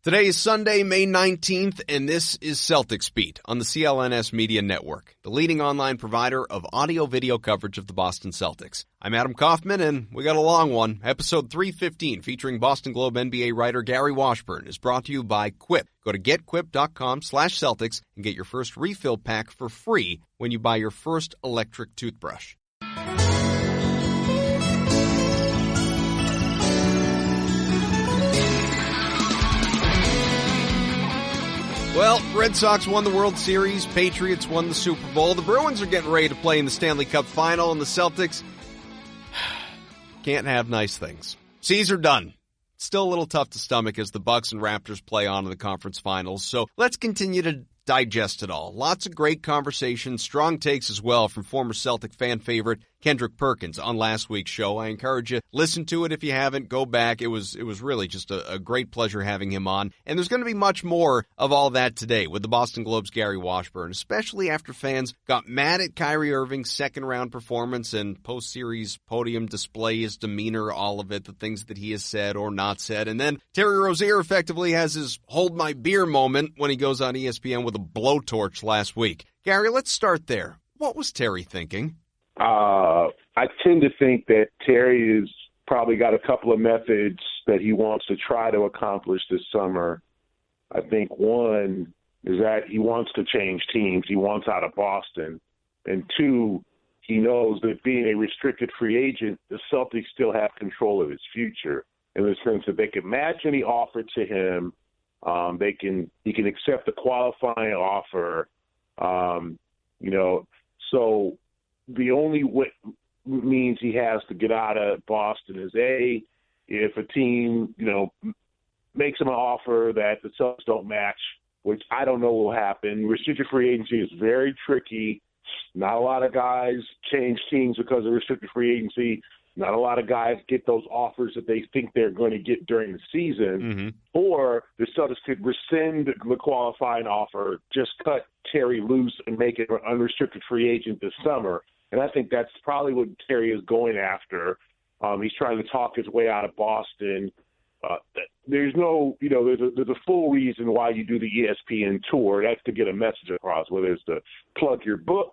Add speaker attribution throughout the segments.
Speaker 1: Today is Sunday, May 19th, and this is Celtics Beat on the CLNS Media Network, the leading online provider of audio-video coverage of the Boston Celtics. I'm Adam Kaufman, and we got a long one. Episode 315, featuring Boston Globe NBA writer Gary Washburn, is brought to you by Quip. Go to getquip.com/Celtics and get your first refill pack for free when you buy your first electric toothbrush. Well, Red Sox won the World Series, Patriots won the Super Bowl, the Bruins are getting ready to play in the Stanley Cup Final, and the Celtics can't have nice things. C's are done. Still a little tough to stomach as the Bucks and Raptors play on in the conference finals, so let's continue to digest it all. Lots of great conversation, strong takes as well from former Celtic fan favorite Kendrick Perkins on last week's show. I encourage you, listen to it if you haven't, go back. It was really just a great pleasure having him on. And there's going to be much more of all that today with the Boston Globe's Gary Washburn, especially after fans got mad at Kyrie Irving's second-round performance and post-series podium display, his demeanor, all of it, the things that he has said or not said. And then Terry Rozier effectively has his hold my beer moment when he goes on ESPN with a blowtorch last week. Gary, let's start there. What was Terry thinking?
Speaker 2: I tend to think that Terry has probably got a couple of methods that he wants to try to accomplish this summer. I think one is that he wants to change teams. He wants out of Boston. And two, he knows that being a restricted free agent, the Celtics still have control of his future in the sense that they can match any offer to him. He can accept a qualifying offer, so the only means he has to get out of Boston is if a team, makes him an offer that the Celtics don't match, which I don't know will happen. Restricted free agency is very tricky. Not a lot of guys change teams because of restricted free agency. Not a lot of guys get those offers that they think they're going to get during the season. Mm-hmm. Or the Celtics could rescind the qualifying offer, just cut Terry loose and make it an unrestricted free agent this summer. And I think that's probably what Terry is going after. He's trying to talk his way out of Boston. There's a full reason why you do the ESPN tour. That's to get a message across, whether it's to plug your book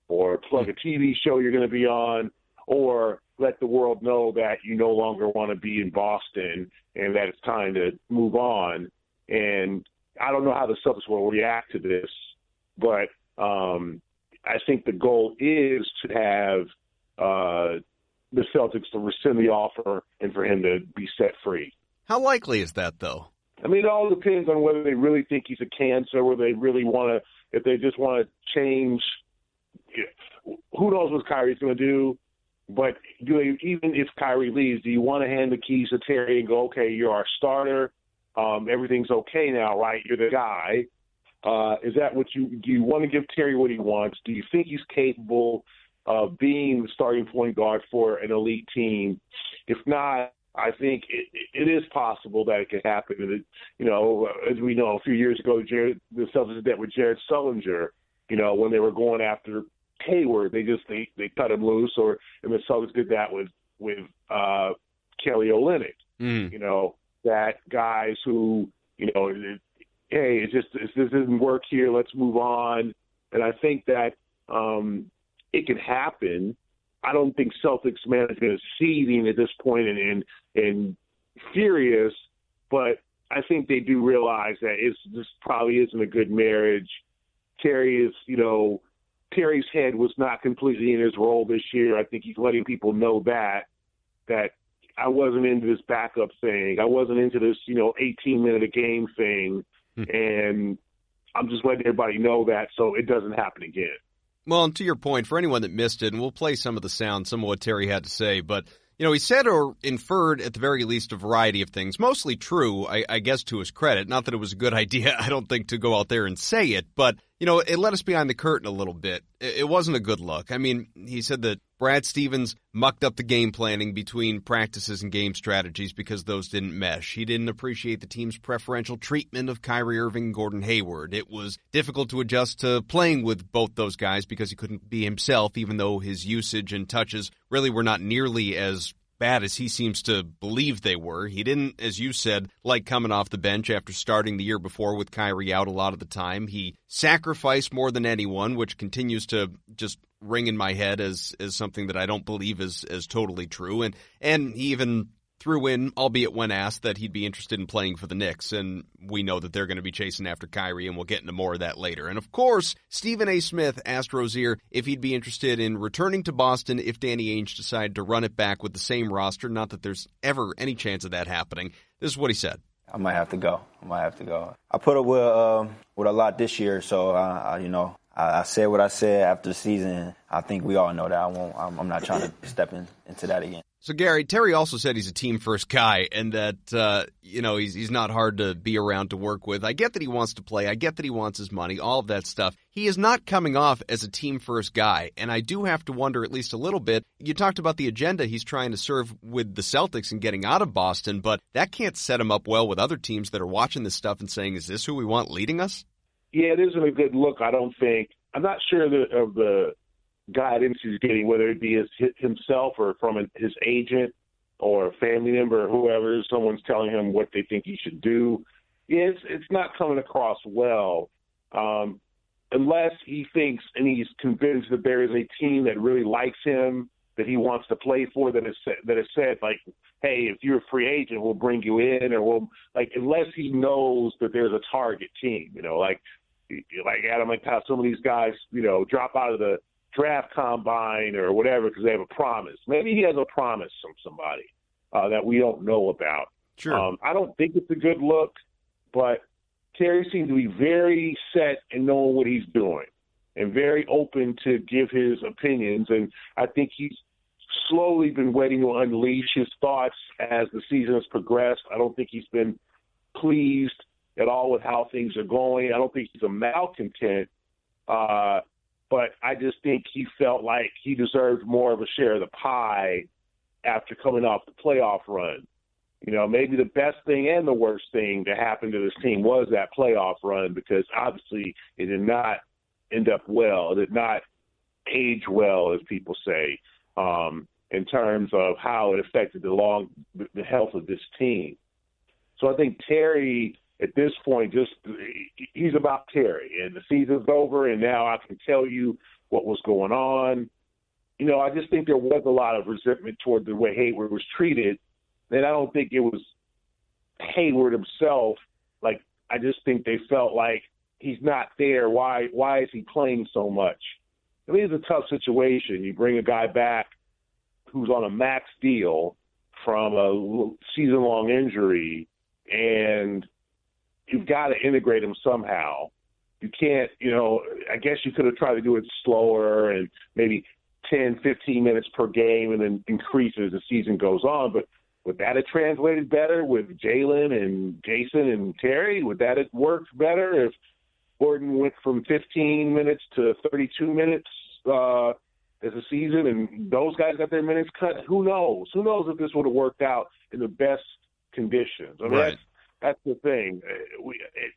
Speaker 2: or plug a TV show you're going to be on, or let the world know that you no longer want to be in Boston and that it's time to move on. And I don't know how the Celtics will react to this, but I think the goal is to have the Celtics to rescind the offer and for him to be set free.
Speaker 1: How likely is that, though?
Speaker 2: I mean, it all depends on whether they really think he's a cancer, or they really want to, if they just want to change. Who knows what Kyrie's going to do? But even if Kyrie leaves, do you want to hand the keys to Terry and go, okay, you're our starter, everything's okay now, right? You're the guy. Is that what do you want to give Terry what he wants? Do you think he's capable of being the starting point guard for an elite team? If not, I think it is possible that it could happen. As we know, a few years ago, the Celtics did that with Jared Sullinger, when they were going after Hayward, they cut him loose, and the Celtics did that with Kelly Olynyk. That guys who hey, this doesn't work here. Let's move on. And I think that it can happen. I don't think Celtics management is seething at this point and furious, but I think they do realize that this probably isn't a good marriage. Terry's head was not completely in his role this year. I think he's letting people know that I wasn't into this backup thing. I wasn't into this, 18-minute-a-game thing. And I'm just letting everybody know that so it doesn't happen again.
Speaker 1: Well, and to your point, for anyone that missed it, and we'll play some of the sound, some of what Terry had to say, but he said or inferred at the very least a variety of things, mostly true, I guess to his credit. Not that it was a good idea, I don't think, to go out there and say it, but, it let us behind the curtain a little bit. It wasn't a good look. I mean, he said that Brad Stevens mucked up the game planning between practices and game strategies because those didn't mesh. He didn't appreciate the team's preferential treatment of Kyrie Irving and Gordon Hayward. It was difficult to adjust to playing with both those guys because he couldn't be himself, even though his usage and touches really were not nearly as bad as he seems to believe they were. He didn't, as you said, like coming off the bench after starting the year before with Kyrie out a lot of the time. He sacrificed more than anyone, which continues to just ring in my head as something that I don't believe is totally true. And he even threw in, albeit when asked, that he'd be interested in playing for the Knicks, and we know that they're going to be chasing after Kyrie, and we'll get into more of that later. And of course, Stephen A. Smith asked Rozier if he'd be interested in returning to Boston if Danny Ainge decided to run it back with the same roster, not that there's ever any chance of that happening. This is what he said.
Speaker 3: I might have to go. I put up with a lot this year, so I said what I said after the season. I think we all know that. I'm not trying to step into that again.
Speaker 1: So, Gary, Terry also said he's a team-first guy and that, he's not hard to be around to work with. I get that he wants to play. I get that he wants his money, all of that stuff. He is not coming off as a team-first guy, and I do have to wonder at least a little bit. You talked about the agenda he's trying to serve with the Celtics and getting out of Boston, but that can't set him up well with other teams that are watching this stuff and saying, is this who we want leading us? Yeah, it isn't a good look, I don't think. I'm not sure of the guidance he's getting, whether it be himself or from his agent or a family member or whoever, someone's telling him what they think he should do. Yeah, it's not coming across well, unless he thinks and he's convinced that there is a team that really likes him, that he wants to play for, that has said, like, hey, if you're a free agent, we'll bring you in, or unless he knows that there's a target team, like Adam, like how some of these guys, drop out of the draft combine or whatever because they have a promise. Maybe he has a promise from somebody that we don't know about.
Speaker 3: Sure.
Speaker 1: I don't think it's a good look, but Terry seems to be very set in knowing what he's doing and very open to give his opinions. And I think he's slowly been waiting to unleash his thoughts as the season has progressed. I don't think he's been pleased at all with how things are going. I don't think he's a malcontent, but I just think he felt like he deserved more of a share of the pie after coming off the playoff run. Maybe the best thing and the worst thing that happened to this team was that playoff run, because obviously it did not end up well. It did not age well, as people say, in terms of how it affected the health of this team. So I think Terry, at this point, he's about Terry, and the season's over, and now I can tell you what was going on. I just think there was a lot of resentment toward the way Hayward was treated, and I don't think it was Hayward himself. I just think they felt like he's not there. Why is he playing so much? I mean, it's a tough situation. You bring a guy back who's on a max deal from a season-long injury, and you've got to integrate him somehow. You can't, I guess you could have tried to do it slower and maybe 10, 15 minutes per game and then increase as the season goes on. But would that have translated better with Jalen and Jason and Terry? Would that have worked better if Gordon went from 15 minutes to 32 minutes as a season and those guys got their minutes cut? Who knows? Who knows if this would have worked out in the best conditions? I mean,
Speaker 3: right.
Speaker 1: That's the thing.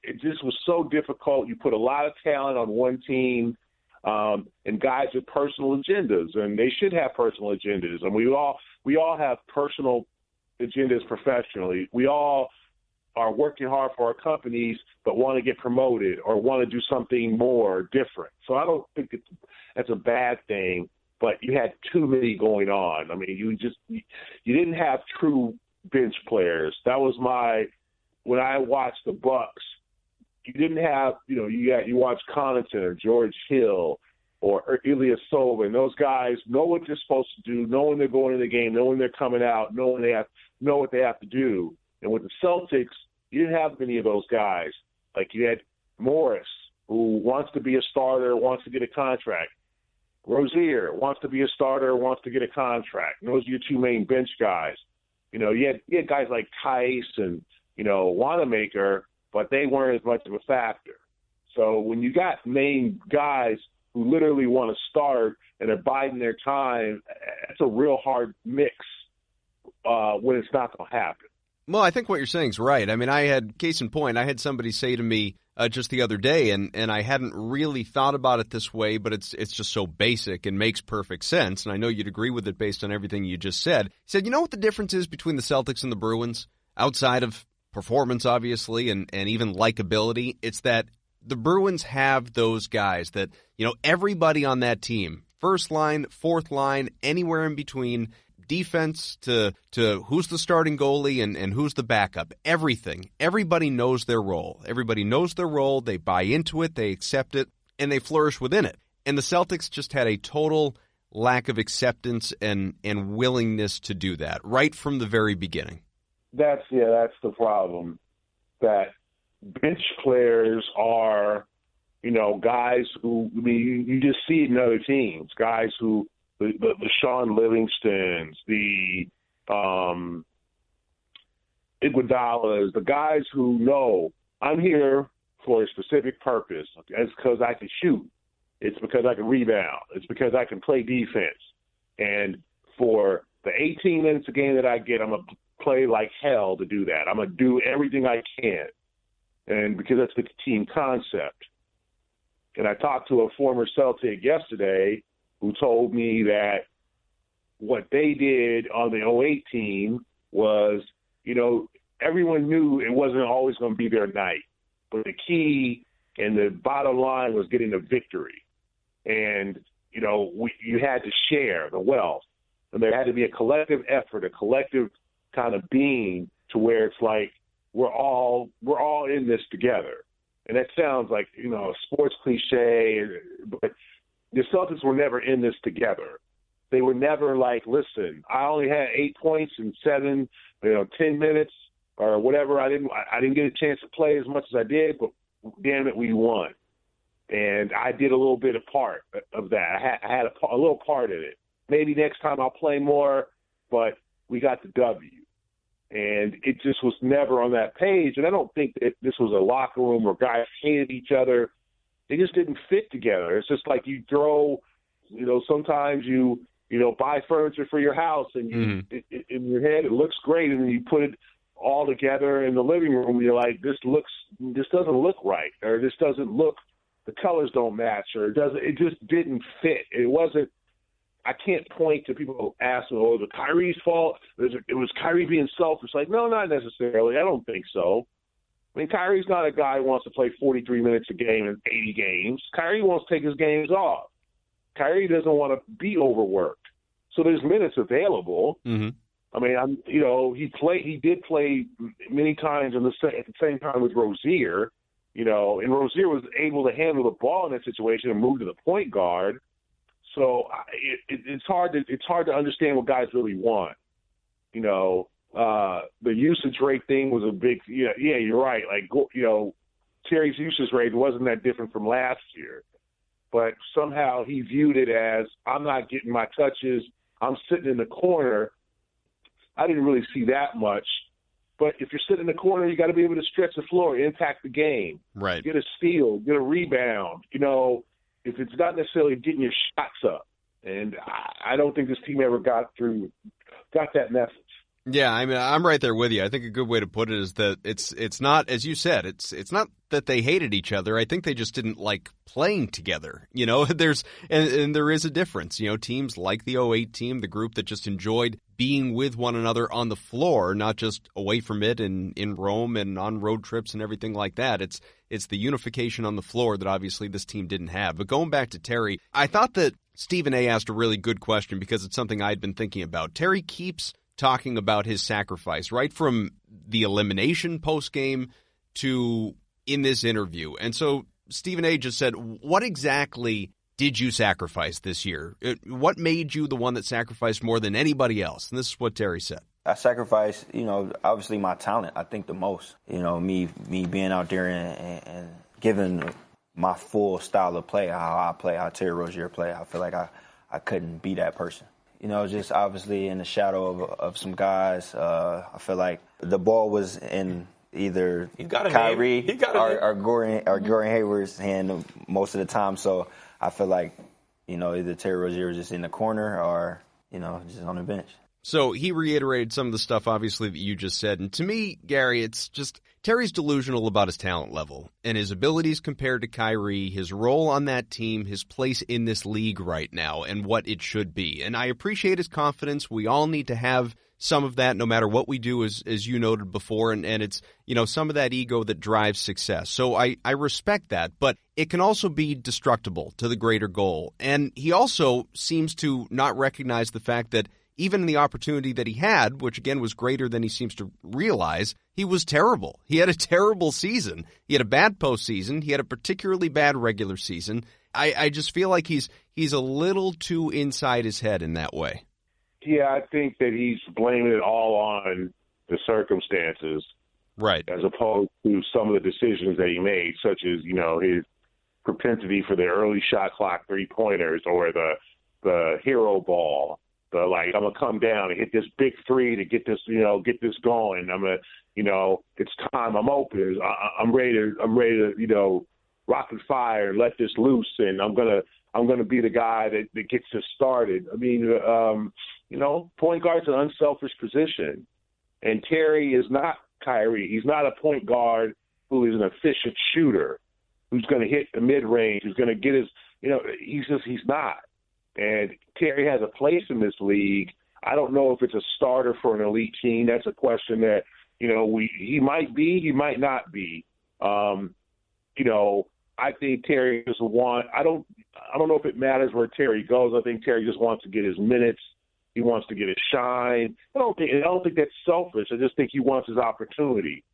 Speaker 1: It just was so difficult. You put a lot of talent on one team, and guys with personal agendas, and they should have personal agendas. And we all have personal agendas professionally. We all are working hard for our companies, but want to get promoted or want to do something more different. So I don't think that's a bad thing. But you had too many going on. I mean, you didn't have true bench players. That was when I watched the Bucks, you didn't have, you watched Connaughton or George Hill or Ilyasova, and those guys know what they're supposed to do, know when they're going in the game, know when they're coming out, know what they have to do. And with the Celtics, you didn't have many of those guys. Like you had Morris, who wants to be a starter, wants to get a contract. Rozier wants to be a starter, wants to get a contract. And those are your two main bench guys. You had guys like Tice and Wanamaker, but they weren't as much of a factor. So when you got main guys who literally want to start and are biding their time, that's a real hard mix when it's not going to happen.
Speaker 4: Well, I think what you're saying is right. I mean, case in point, I had somebody say to me
Speaker 1: just the other day, and I hadn't really thought about it this way, but it's just so basic and makes perfect sense, and I know you'd agree with it based on everything you just said. He said, you know what the difference is between the Celtics and the Bruins? Outside of performance, obviously, and even likability, it's that the Bruins have those guys that, everybody on that team, first line, fourth line, anywhere in between, defense to who's the starting goalie and who's the backup, everything. Everybody knows their role. Everybody knows their role. They buy into it, they accept it, and they flourish within it. And the Celtics just had a total lack of acceptance and willingness to do that right from the very beginning.
Speaker 2: That's the problem. That bench players are, guys who, you just see it in other teams, guys who, the Sean Livingstons, the Iguodalas, the guys who know I'm here for a specific purpose. It's because I can shoot. It's because I can rebound. It's because I can play defense. And for the 18 minutes a game that I get, I'm going to play like hell to do that. I'm going to do everything I can. And because that's the team concept. And I talked to a former Celtic yesterday who told me that what they did on the 08 team was, everyone knew it wasn't always going to be their night. But the key and the bottom line was getting a victory. And, you had to share the wealth. And there had to be a collective effort, a collective kind of being to where it's like we're all in this together. And that sounds like, a sports cliche, but the Celtics were never in this together. They were never like, listen, I only had 8 points in 10 minutes or whatever. I didn't get a chance to play as much as I did, but damn it, we won. And I did a little bit of part of that. I had a little part in it. Maybe next time I'll play more, but we got the W. And it just was never on that page. And I don't think that this was a locker room where guys hated each other. They just didn't fit together. It's just like you throw, sometimes you buy furniture for your house and in your head it looks great, and then you put it all together in the living room and you're like, this doesn't look right, or this doesn't look, the colors don't match, or it just didn't fit. It wasn't. I can't point to people who ask, it was Kyrie's fault. It was Kyrie being selfish. Like, no, not necessarily. I don't think so. I mean, Kyrie's not a guy who wants to play 43 minutes a game in 80 games. Kyrie wants to take his games off. Kyrie doesn't want to be overworked. So there's minutes available. Mm-hmm. I mean, he did play many times at the same time with Rozier, and Rozier was able to handle the ball in that situation and move to the point guard. So it's hard to understand what guys really want. The usage rate thing was a big, you're right. Like, Terry's usage rate wasn't that different from last year, but somehow he viewed it as, I'm not getting my touches. I'm sitting in the corner. I didn't really see that much, but if you're sitting in the corner, you got to be able to stretch the floor, impact the game,
Speaker 1: right?
Speaker 2: Get a steal, get a rebound, if it's not necessarily getting your shots up. And I don't think this team ever got that message.
Speaker 1: Yeah, I mean, I'm right there with you. I think a good way to put it is that it's not, as you said, it's not that they hated each other. I think they just didn't like playing together. There's and there is a difference. Teams like the 08 team, the group that just enjoyed being with one another on the floor, not just away from it in Rome and on road trips and everything like that. It's the unification on the floor that obviously this team didn't have. But going back to Terry, I thought that Stephen A. asked a really good question because it's something I'd been thinking about. Terry keeps talking about his sacrifice, right from the elimination postgame to in this interview. And so Stephen A. just said, what exactly did you sacrifice this year? What made you the one that sacrificed more than anybody else? And this is what Terry said.
Speaker 3: I sacrificed, obviously my talent, I think the most. Me being out there and giving my full style of play, how I play, how Terry Rozier play. I feel like I couldn't be that person. Just obviously in the shadow of some guys. I feel like the ball was in either Kyrie or Gordon Hayward's hand most of the time. So I feel like, either Terry Rozier was just in the corner or, just on the bench.
Speaker 1: So he reiterated some of the stuff, obviously, that you just said. And to me, Gary, it's just Terry's delusional about his talent level and his abilities compared to Kyrie, his role on that team, his place in this league right now, and what it should be. And I appreciate his confidence. We all need to have some of that no matter what we do, as you noted before. And it's, some of that ego that drives success. So I respect that. But it can also be destructible to the greater goal. And he also seems to not recognize the fact that even in the opportunity that he had, which again was greater than he seems to realize, he was terrible. He had a terrible season. He had a bad postseason. He had a particularly bad regular season. I just feel like he's a little too inside his head in that way.
Speaker 2: Yeah, I think that he's blaming it all on the circumstances.
Speaker 1: Right.
Speaker 2: As opposed to some of the decisions that he made, such as, his propensity for the early shot clock three-pointers or the hero ball. I'm going to come down and hit this big three to get this, get this going. I'm going to, it's time. I'm open. I'm ready to, rocket fire and let this loose. And I'm going to be the guy that gets this started. I mean, point guard's an unselfish position. And Terry is not Kyrie. He's not a point guard who is an efficient shooter, who's going to hit the mid-range, who's going to get his, he's not. And Terry has a place in this league. I don't know if it's a starter for an elite team. That's a question that, he might be, he might not be. I think Terry is the one. I don't know if it matters where Terry goes. I think Terry just wants to get his minutes. He wants to get his shine. I don't think that's selfish. I just think he wants his opportunity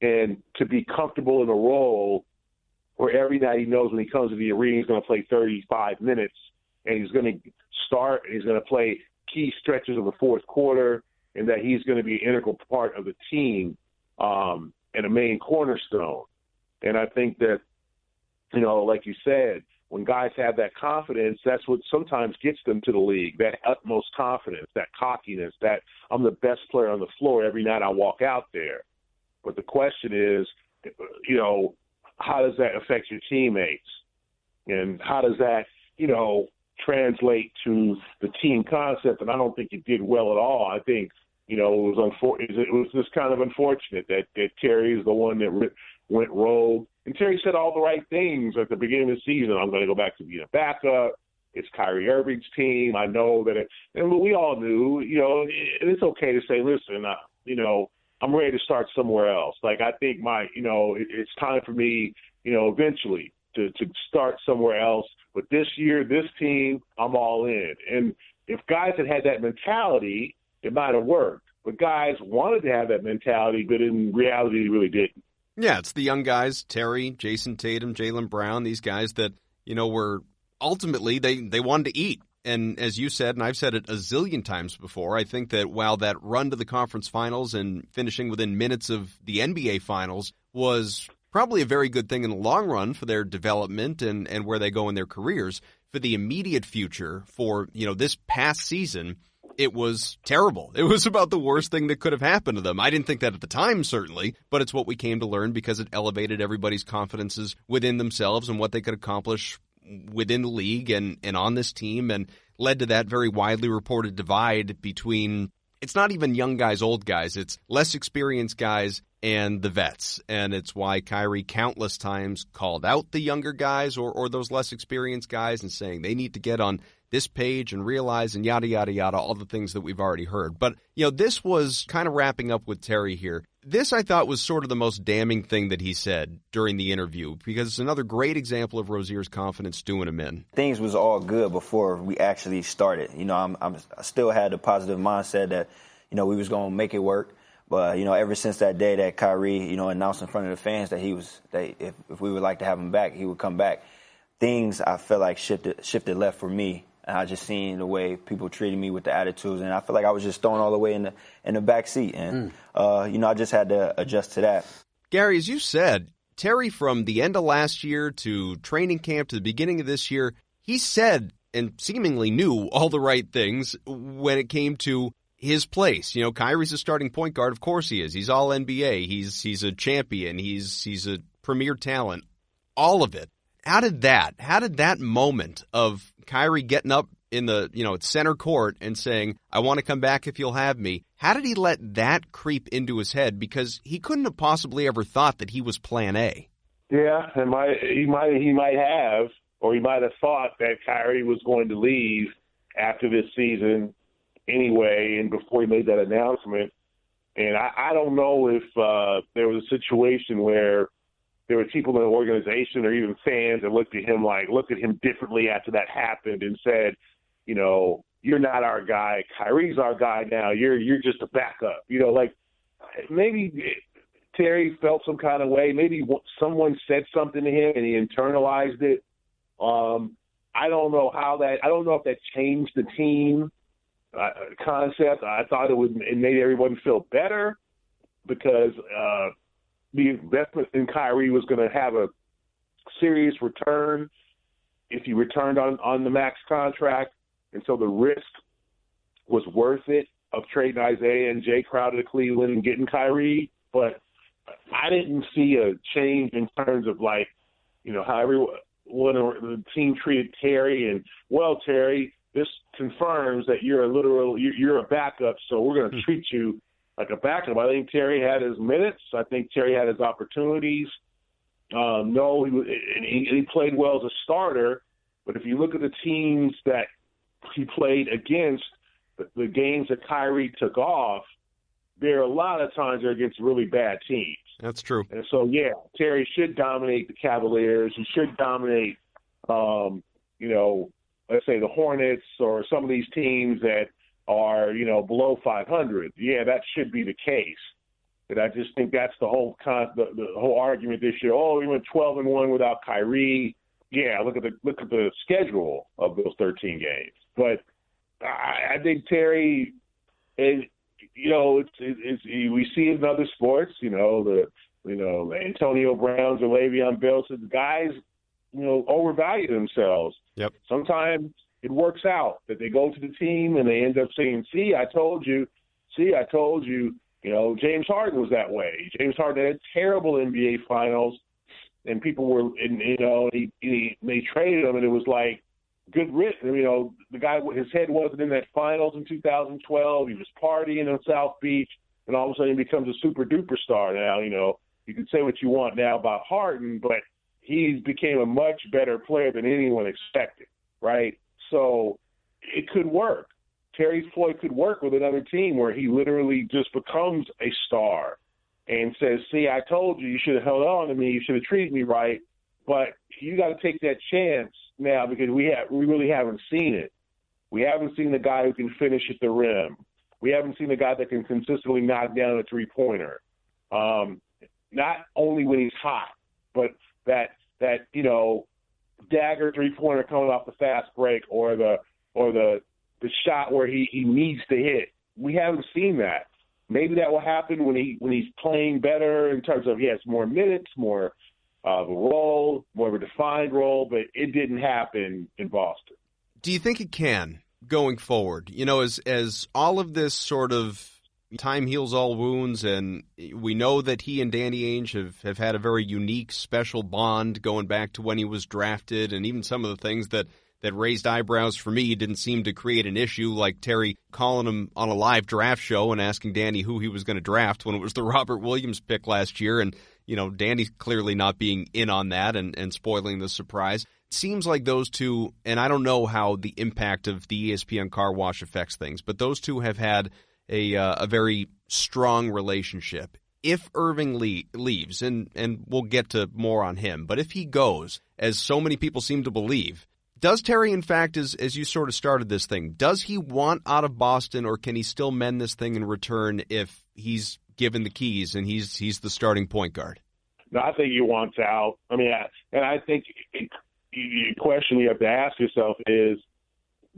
Speaker 2: and to be comfortable in a role where every night he knows when he comes to the arena he's going to play 35 minutes. And he's going to start, and he's going to play key stretches of the fourth quarter, and that he's going to be an integral part of the team and a main cornerstone. And I think that, like you said, when guys have that confidence, that's what sometimes gets them to the league, that utmost confidence, that cockiness, that I'm the best player on the floor every night I walk out there. But the question is, how does that affect your teammates? And how does that, translate to the team concept? And I don't think it did well at all. I think, it was just kind of unfortunate that Terry is the one that went rogue. And Terry said all the right things at the beginning of the season. I'm going to go back to being a backup. It's Kyrie Irving's team. I know that and we all knew, and it's okay to say, listen, I'm ready to start somewhere else. I think it's time for me, eventually to start somewhere else. But this year, this team, I'm all in. And if guys had that mentality, it might have worked. But guys wanted to have that mentality, but in reality, they really didn't.
Speaker 1: Yeah, it's the young guys, Terry, Jason Tatum, Jaylen Brown, these guys that, were ultimately, they wanted to eat. And as you said, and I've said it a zillion times before, I think that while that run to the conference finals and finishing within minutes of the NBA finals was probably a very good thing in the long run for their development and where they go in their careers, for the immediate future, for, this past season, it was terrible. It was about the worst thing that could have happened to them. I didn't think that at the time, certainly, but it's what we came to learn because it elevated everybody's confidences within themselves and what they could accomplish within the league and on this team, and led to that very widely reported divide between, it's not even young guys, old guys, it's less experienced guys and the vets. And it's why Kyrie countless times called out the younger guys or those less experienced guys and saying they need to get on this page and realize and yada, yada, yada, all the things that we've already heard. But, this was kind of wrapping up with Terry here. This, I thought, was sort of the most damning thing that he said during the interview, because it's another great example of Rozier's confidence doing him in.
Speaker 3: Things was all good before we actually started. I still had a positive mindset that, we was going to make it work. But, ever since that day that Kyrie, announced in front of the fans that if we would like to have him back, he would come back, things I felt like shifted left for me. And I just seen the way people treated me with the attitudes, and I feel like I was just thrown all the way in the back seat. And, I just had to adjust to that.
Speaker 1: Gary, as you said, Terry, from the end of last year to training camp to the beginning of this year, he said and seemingly knew all the right things when it came to his place. Kyrie's a starting point guard. Of course he is. He's all NBA. He's a champion. He's a premier talent. All of it. How did that moment of Kyrie getting up in the, at center court and saying, I want to come back if you'll have me. How did he let that creep into his head? Because he couldn't have possibly ever thought that he was plan A.
Speaker 2: Yeah, and he might have, or he might have thought that Kyrie was going to leave after this season anyway, and before he made that announcement. And I don't know if there was a situation where there were people in the organization or even fans that looked at him differently after that happened and said, you're not our guy. Kyrie's our guy now. You're just a backup. Maybe Terry felt some kind of way. Maybe someone said something to him and he internalized it. I don't know if that changed the team concept. I thought it made everyone feel better because the investment in Kyrie was going to have a serious return if he returned on the max contract, and so the risk was worth it of trading Isaiah and Jay Crowder to Cleveland and getting Kyrie. But I didn't see a change in terms of how the team treated Terry and, Terry, this confirms that you're a backup, so we're going to treat you like a backup. I think Terry had his minutes. I think Terry had his opportunities. He played well as a starter, but if you look at the teams that he played against, the games that Kyrie took off, there are a lot of times they're against really bad teams.
Speaker 1: That's true.
Speaker 2: And so, Terry should dominate the Cavaliers. He should dominate, let's say the Hornets or some of these teams that are, below 500. Yeah, that should be the case. But I just think that's the whole the whole argument this year. Oh, we went 12-1 without Kyrie. Yeah, look at the schedule of those 13 games. But I think Terry is, we see it in other sports. The Antonio Browns or Le'Veon Bell. So the guys, overvalue themselves.
Speaker 1: Yep.
Speaker 2: Sometimes it works out that they go to the team and they end up saying, "See, I told you. See, I told you." James Harden was that way. James Harden had terrible NBA finals, and people were, they traded him, and it was like good riddance. The guy, his head wasn't in that finals in 2012. He was partying on South Beach, and all of a sudden he becomes a super duper star. Now, you can say what you want now about Harden, but he became a much better player than anyone expected, right? So it could work. Terry Floyd could work with another team where he literally just becomes a star and says, "See, I told you, you should have held on to me, you should have treated me right, but you got to take that chance now because we really haven't seen it. We haven't seen the guy who can finish at the rim. We haven't seen the guy that can consistently knock down a three-pointer. Not only when he's hot, but that dagger three-pointer coming off the fast break or the shot where he needs to hit. We haven't seen that. Maybe that will happen when he's playing better in terms of he has more minutes, more of a role, more of a defined role, but it didn't happen in Boston.
Speaker 1: Do you think it can going forward? As all of this sort of time heals all wounds, and we know that he and Danny Ainge have had a very unique, special bond going back to when he was drafted, and even some of the things that raised eyebrows for me didn't seem to create an issue, like Terry calling him on a live draft show and asking Danny who he was going to draft when it was the Robert Williams pick last year, and Danny's clearly not being in on that and spoiling the surprise. It seems like those two, and I don't know how the impact of the ESPN car wash affects things, but those two have had a very strong relationship. If Irving leaves, and we'll get to more on him, but if he goes, as so many people seem to believe, does Terry, in fact, as you sort of started this thing, does he want out of Boston, or can he still mend this thing in return if he's given the keys and he's the starting point guard?
Speaker 2: No, I think he wants out. I mean, I think the question you have to ask yourself is,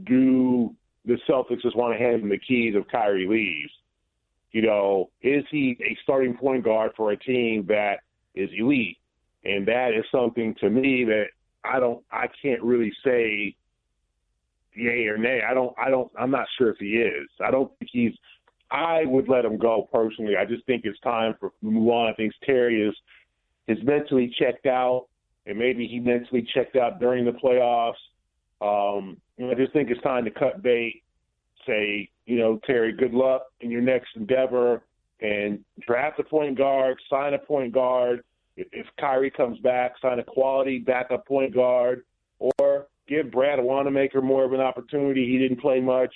Speaker 2: do the Celtics just want to hand him the keys if Kyrie leaves? Is he a starting point guard for a team that is elite? And that is something to me that I can't really say yay or nay. I'm not sure if he is. I would let him go personally. I just think it's time for move on. I think Terry is mentally checked out, and maybe he mentally checked out during the playoffs. I just think it's time to cut bait, say, Terry, good luck in your next endeavor, and draft a point guard, sign a point guard. If Kyrie comes back, sign a quality backup point guard, or give Brad Wanamaker more of an opportunity. He didn't play much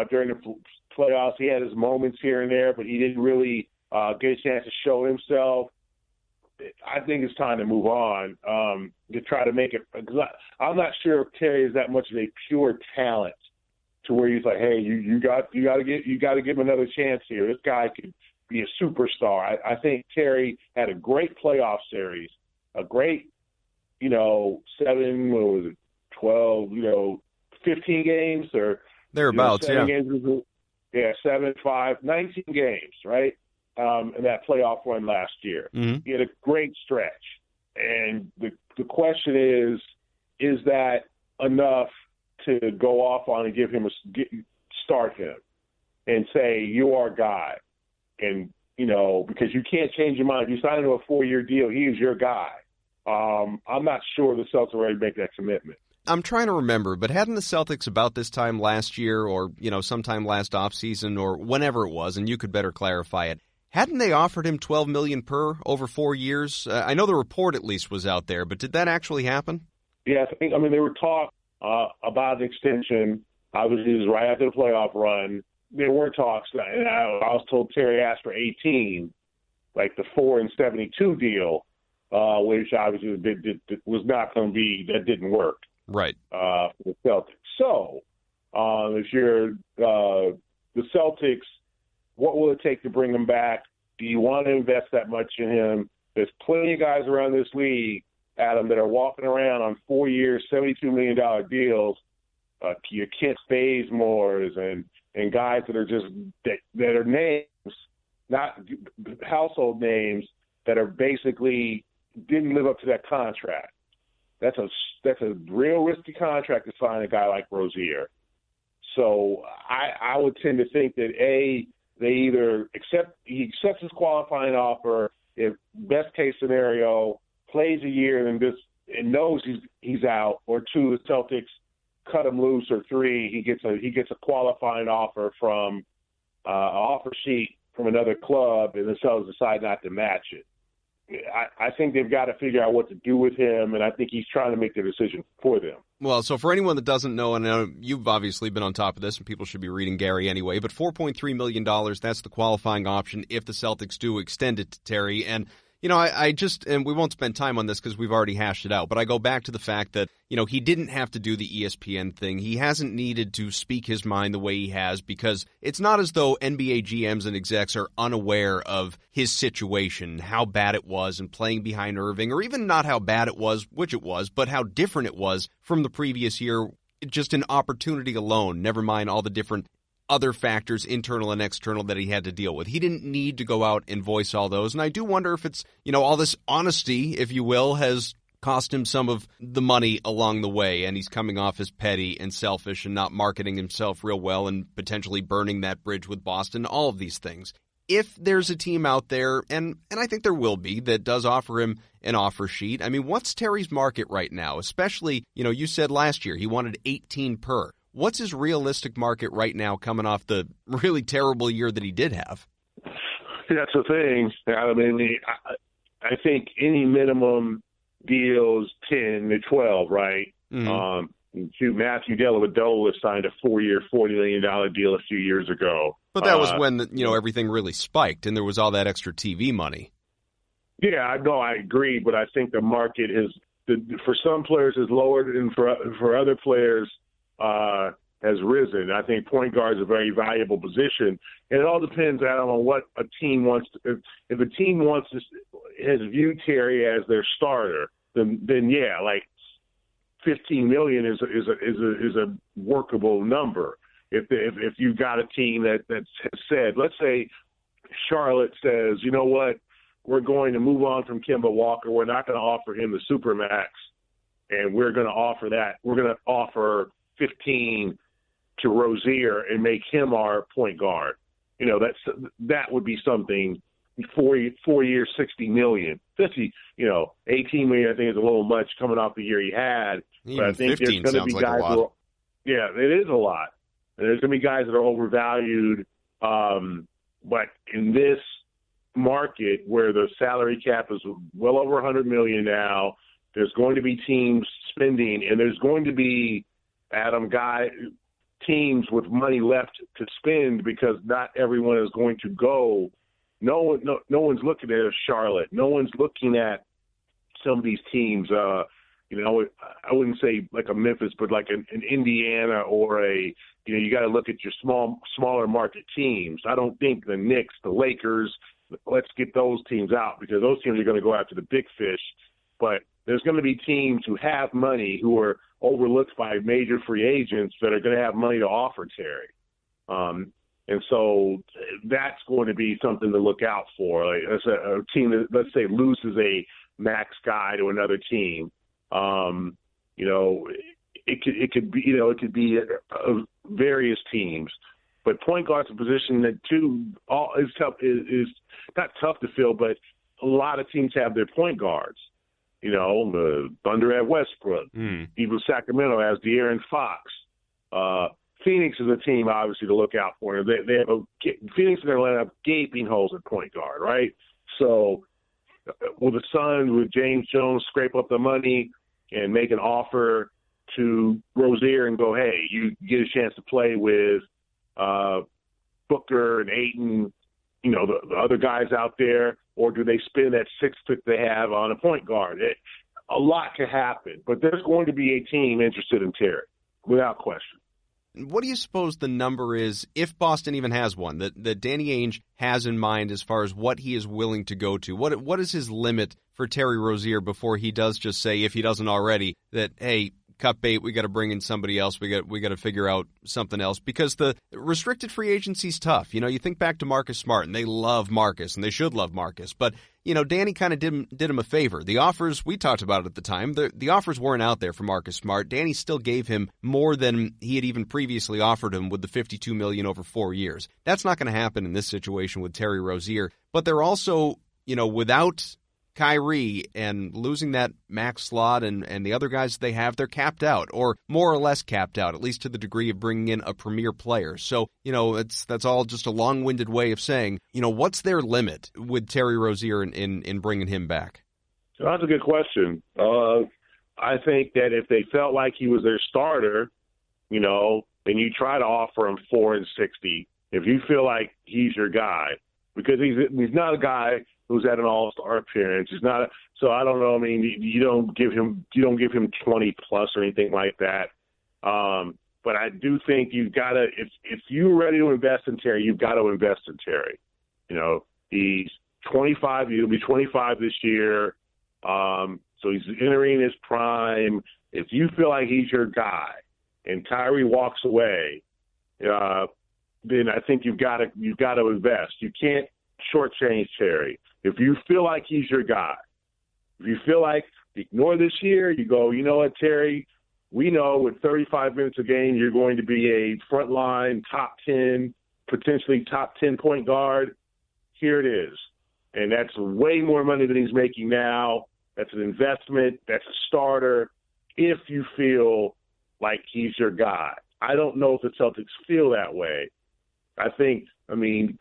Speaker 2: during the playoffs. He had his moments here and there, but he didn't really get a chance to show himself. I think it's time to move on to try to make it. I'm not sure if Terry is that much of a pure talent to where he's like, hey, you got to give him another chance here. This guy could be a superstar. I think Terry had a great playoff series, a great, 12, 15 games or
Speaker 1: thereabouts, yeah.
Speaker 2: Games, 7, 5, 19 games, right? In that playoff run last year.
Speaker 1: Mm-hmm.
Speaker 2: He had a great stretch. And the question is that enough to go off on and give him start him and say, you are guy. And, because you can't change your mind. If you sign into a 4-year deal, he is your guy. I'm not sure the Celtics are ready to make that commitment.
Speaker 1: I'm trying to remember, but hadn't the Celtics about this time last year or, sometime last offseason or whenever it was, and you could better clarify it, hadn't they offered him $12 million per over 4 years? I know the report at least was out there, but did that actually happen?
Speaker 2: Yeah, there were talks about an extension. Obviously, it was right after the playoff run. There were talks. And I was told Terry asked for 18, like the 4 and 72 deal, which obviously was not going to be. That didn't work.
Speaker 1: Right.
Speaker 2: For the Celtics. So, if you're the Celtics, what will it take to bring him back? Do you want to invest that much in him? There's plenty of guys around this league, Adam, that are walking around on 4-year, $72 million deals. Your Kent Bazemores and guys that are just that are names, not household names, that are basically didn't live up to that contract. That's a real risky contract to sign a guy like Rozier. So I would tend to think that they either he accepts his qualifying offer, if best case scenario, plays a year and knows he's out, or 2, the Celtics cut him loose, or 3, he gets a qualifying offer from an offer sheet from another club, and the Celtics decide not to match it. I think they've got to figure out what to do with him, and I think he's trying to make the decision for them.
Speaker 1: Well, so for anyone that doesn't know, and I know you've obviously been on top of this, and people should be reading Gary anyway, but $4.3 million, that's the qualifying option if the Celtics do extend it to Terry. And, and we won't spend time on this because we've already hashed it out, but I go back to the fact that, he didn't have to do the ESPN thing. He hasn't needed to speak his mind the way he has, because it's not as though NBA GMs and execs are unaware of his situation, how bad it was and playing behind Irving, or even not how bad it was, which it was, but how different it was from the previous year, just an opportunity alone, never mind all the different other factors, internal and external, that he had to deal with. He didn't need to go out and voice all those. And I do wonder if it's, all this honesty, if you will, has cost him some of the money along the way, and he's coming off as petty and selfish and not marketing himself real well and potentially burning that bridge with Boston, all of these things. If there's a team out there, and I think there will be, that does offer him an offer sheet, what's Terry's market right now? Especially, you said last year he wanted 18 per. What's his realistic market right now coming off the really terrible year that he did have?
Speaker 2: That's the thing. I think any minimum deal is 10 to 12, right? Mm-hmm. Matthew Dellavedova signed a 4-year, $40 million deal a few years ago.
Speaker 1: But that was when everything really spiked and there was all that extra TV money.
Speaker 2: Yeah, I agree, but I think the market for some players is lowered, and for other players has risen. I think point guard is a very valuable position, and it all depends, Adam, on what a team wants. If a team has viewed Terry as their starter, then yeah, like $15 million is a workable number. If you've got a team that has said, let's say Charlotte says, you know what, we're going to move on from Kemba Walker. We're not going to offer him the Supermax, and we're going to offer that. We're going to offer 15 to Rozier and make him our point guard. That would be something. 4 years, $60 million. 50, $18 million, I think is a little much coming off the year he had.
Speaker 1: Even
Speaker 2: but I think
Speaker 1: 15
Speaker 2: there's going to be
Speaker 1: sounds like
Speaker 2: guys
Speaker 1: a lot.
Speaker 2: Yeah, it is a lot. And there's going to be guys that are overvalued. But in this market where the salary cap is well over $100 million now, there's going to be teams spending, and there's going to be, teams with money left to spend because not everyone is going to go. No one's looking at Charlotte. No one's looking at some of these teams. I wouldn't say like a Memphis, but like an Indiana or you got to look at your smaller market teams. I don't think the Knicks, the Lakers, let's get those teams out because those teams are going to go after the big fish. But there's going to be teams who have money who are overlooked by major free agents that are going to have money to offer Terry. And so that's going to be something to look out for. Like a team that, let's say, loses a max guy to another team. It could be various teams. But point guard's a position that is tough. Is not tough to fill, but a lot of teams have their point guards. The Thunder have Westbrook. Even Sacramento has De'Aaron Fox. Phoenix is a team, obviously, to look out for. They have Phoenix and Atlanta have gaping holes at point guard, right? So will the Suns, with James Jones, scrape up the money and make an offer to Rozier and go, hey, you get a chance to play with Booker and Ayton, the other guys out there, or do they spend that sixth pick they have on a point guard? A lot can happen, but there's going to be a team interested in Terry, without question.
Speaker 1: What do you suppose the number is, if Boston even has one, that Danny Ainge has in mind as far as what he is willing to go to? What is his limit for Terry Rozier before he does just say, if he doesn't already, that, hey, cut bait, we got to bring in somebody else, we got to figure out something else? Because the restricted free agency's tough. You think back to Marcus Smart, and they love Marcus, and they should love Marcus. But, Danny kind of did him a favor. The offers, we talked about it at the time, the offers weren't out there for Marcus Smart. Danny still gave him more than he had even previously offered him with the $52 million over 4 years. That's not going to happen in this situation with Terry Rozier. But they're also, without Kyrie and losing that max slot and the other guys they have, they're capped out, or more or less capped out, at least to the degree of bringing in a premier player. So, that's all just a long-winded way of saying, what's their limit with Terry Rozier in bringing him back?
Speaker 2: That's a good question. I think that if they felt like he was their starter, then you try to offer him $4 and $60. If you feel like he's your guy, because he's not a guy who's at an All-Star appearance. He's not. So I don't know. I mean, you don't give him 20 plus or anything like that. But I do think you've got to. If you're ready to invest in Terry, you've got to invest in Terry. He's 25. He'll be 25 this year. So he's entering his prime. If you feel like he's your guy, and Kyrie walks away, then I think you've got to invest. You can't shortchange Terry. If you feel like he's your guy, if you feel like ignore this year, you go, you know what, Terry, we know with 35 minutes a game, you're going to be a frontline top 10, potentially top 10 point guard. Here it is. And that's way more money than he's making now. That's an investment. That's a starter. If you feel like he's your guy. I don't know if the Celtics feel that way.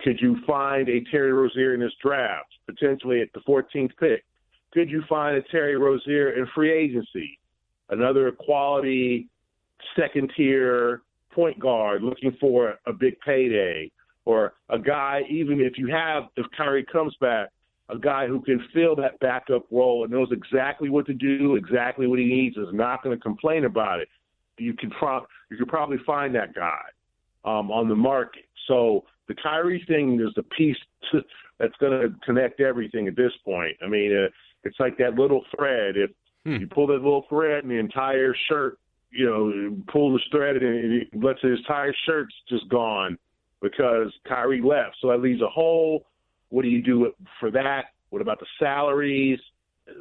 Speaker 2: Could you find a Terry Rozier in this draft, potentially at the 14th pick? Could you find a Terry Rozier in free agency, another quality second-tier point guard looking for a big payday, or a guy, even if Kyrie comes back, a guy who can fill that backup role and knows exactly what to do, exactly what he needs, is not going to complain about it. You could probably find that guy on the market. So the Kyrie thing is the piece that's going to connect everything at this point. It's like that little thread. If you pull that little thread and the entire shirt, pull the thread and let's say his entire shirt's just gone because Kyrie left. So that leaves a hole. What do you do for that? What about the salaries?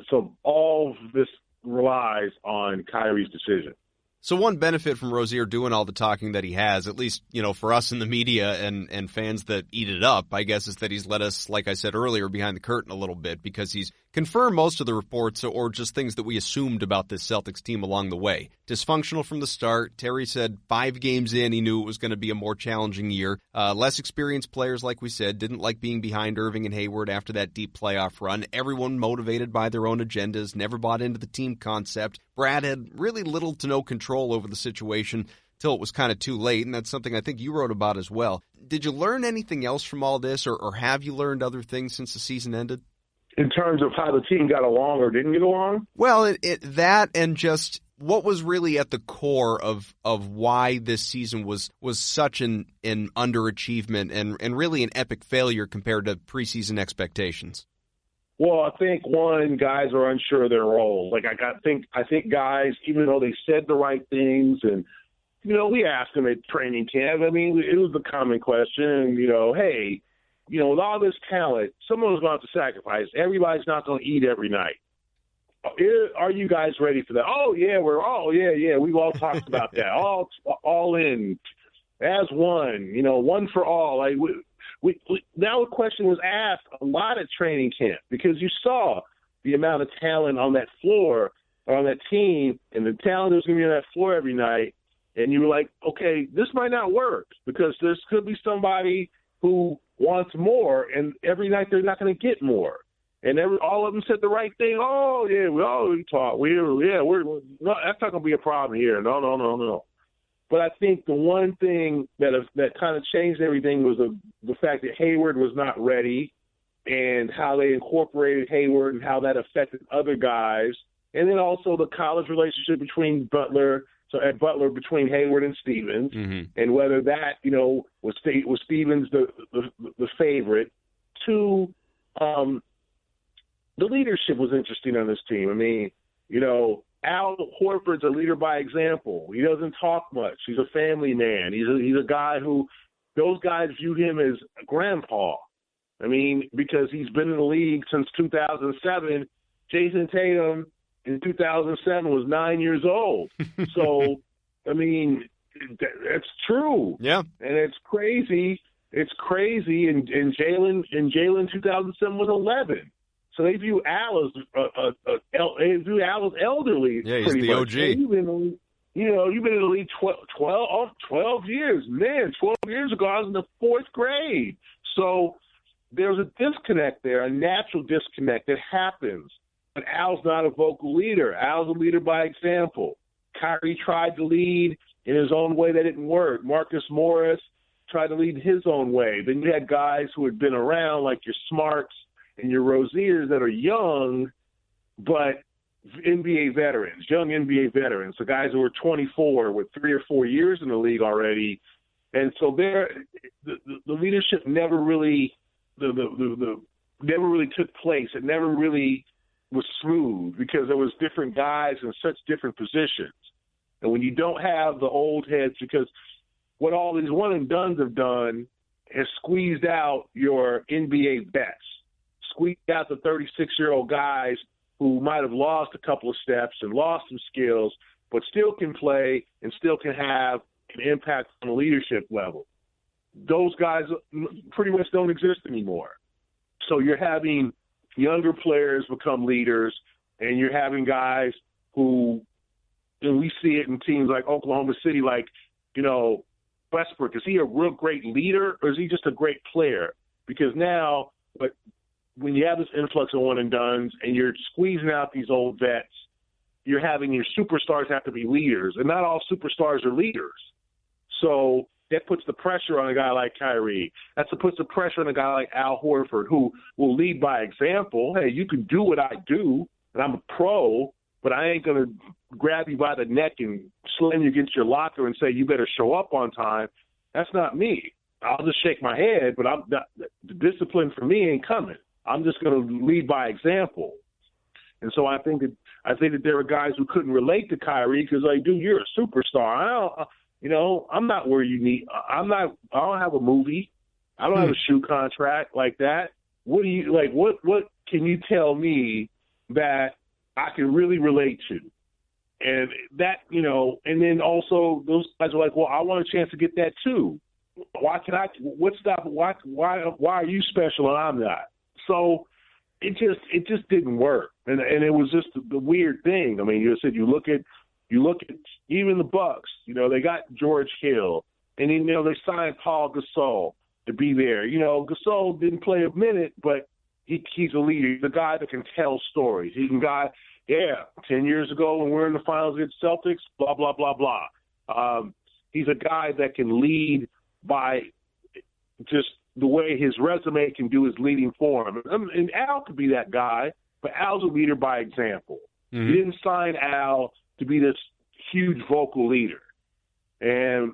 Speaker 2: So all of this relies on Kyrie's decision.
Speaker 1: So one benefit from Rozier doing all the talking that he has, at least, for us in the media and fans that eat it up, I guess, is that he's let us, like I said earlier, behind the curtain a little bit because he's confirm most of the reports or just things that we assumed about this Celtics team along the way. Dysfunctional from the start. Terry said 5 games in, he knew it was going to be a more challenging year. Less experienced players, like we said, didn't like being behind Irving and Hayward after that deep playoff run. Everyone motivated by their own agendas, never bought into the team concept. Brad had really little to no control over the situation till it was kind of too late, and that's something I think you wrote about as well. Did you learn anything else from all this, or have you learned other things since the season ended?
Speaker 2: In terms of how the team got along or didn't get along?
Speaker 1: Well, that and just what was really at the core of why this season was such an underachievement and really an epic failure compared to preseason expectations.
Speaker 2: Well, I think guys are unsure of their role. Like I think guys, even though they said the right things, and we asked them at training camp. I mean, it was the common question. Hey, with all this talent, someone's going to have to sacrifice. Everybody's not going to eat every night. Are you guys ready for that? Oh yeah, we've all talked about that. All in as one. One for all. Like now the question was asked a lot at training camp because you saw the amount of talent on that floor or on that team, and the talent that was going to be on that floor every night. And you were like, okay, this might not work because there could be somebody who wants more, and every night they're not going to get more. And all of them said the right thing. Oh yeah, we talk. No, that's not going to be a problem here. No. But I think the one thing that kind of changed everything was the fact that Hayward was not ready, and how they incorporated Hayward and how that affected other guys, and then also the college relationship between between Hayward and Stevens, and whether that was Stevens the favorite. Two, the leadership was interesting on this team. I mean, Al Horford's a leader by example. He doesn't talk much. He's a family man. He's a guy who those guys view him as a grandpa. I mean, because he's been in the league since 2007. Jason Tatum in 2007 was 9 years old. So, I mean, that's true. Yeah. And it's crazy. It's crazy. And Jalen in 2007 was 11. So they view Al as elderly.
Speaker 1: Yeah, he's the OG.
Speaker 2: You've been in the league 12 years. Man, 12 years ago I was in the 4th grade. So there's a disconnect there, a natural disconnect that happens. But Al's not a vocal leader. Al's a leader by example. Kyrie tried to lead in his own way. That didn't work. Marcus Morris tried to lead his own way. Then you had guys who had been around, like your Smarts and your Roziers, that are young, but NBA veterans, young NBA veterans, the guys who were 24 with 3 or 4 years in the league already. And so the leadership never really never really took place. It never really was smooth because there was different guys in such different positions. And when you don't have the old heads, because what all these one and dones have done has squeezed out your NBA vets, squeezed out the 36-year-old guys who might have lost a couple of steps and lost some skills, but still can play and still can have an impact on the leadership level. Those guys pretty much don't exist anymore. So you're having younger players become leaders, and you're having guys who, and we see it in teams like Oklahoma City, like, Westbrook. Is he a real great leader, or is he just a great player? Because now, when you have this influx of one and dones and you're squeezing out these old vets, you're having your superstars have to be leaders, and not all superstars are leaders. So that puts the pressure on a guy like Kyrie. That puts the pressure on a guy like Al Horford, who will lead by example. Hey, you can do what I do, and I'm a pro, but I ain't going to grab you by the neck and slam you against your locker and say you better show up on time. That's not me. I'll just shake my head, but the discipline for me ain't coming. I'm just going to lead by example. And so I think that there were guys who couldn't relate to Kyrie because, like, dude, you're a superstar. I'm not where you need. I don't have a movie. I don't have a shoe contract like that. What do you like? What can you tell me that I can really relate to? And that, and then also those guys are like, well, I want a chance to get that too. Why are you special and I'm not? So it just didn't work, and it was just the weird thing. I mean, you look at even the Bucks. They got George Hill, and they signed Paul Gasol to be there. Gasol didn't play a minute, but he's a leader. He's a guy that can tell stories. He can 10 years ago when we're in the finals against Celtics, blah blah blah blah. He's a guy that can lead by just the way his resume can do his leading for him. And Al could be that guy, but Al's a leader by example.
Speaker 1: Mm-hmm.
Speaker 2: You didn't sign Al to be this huge vocal leader. And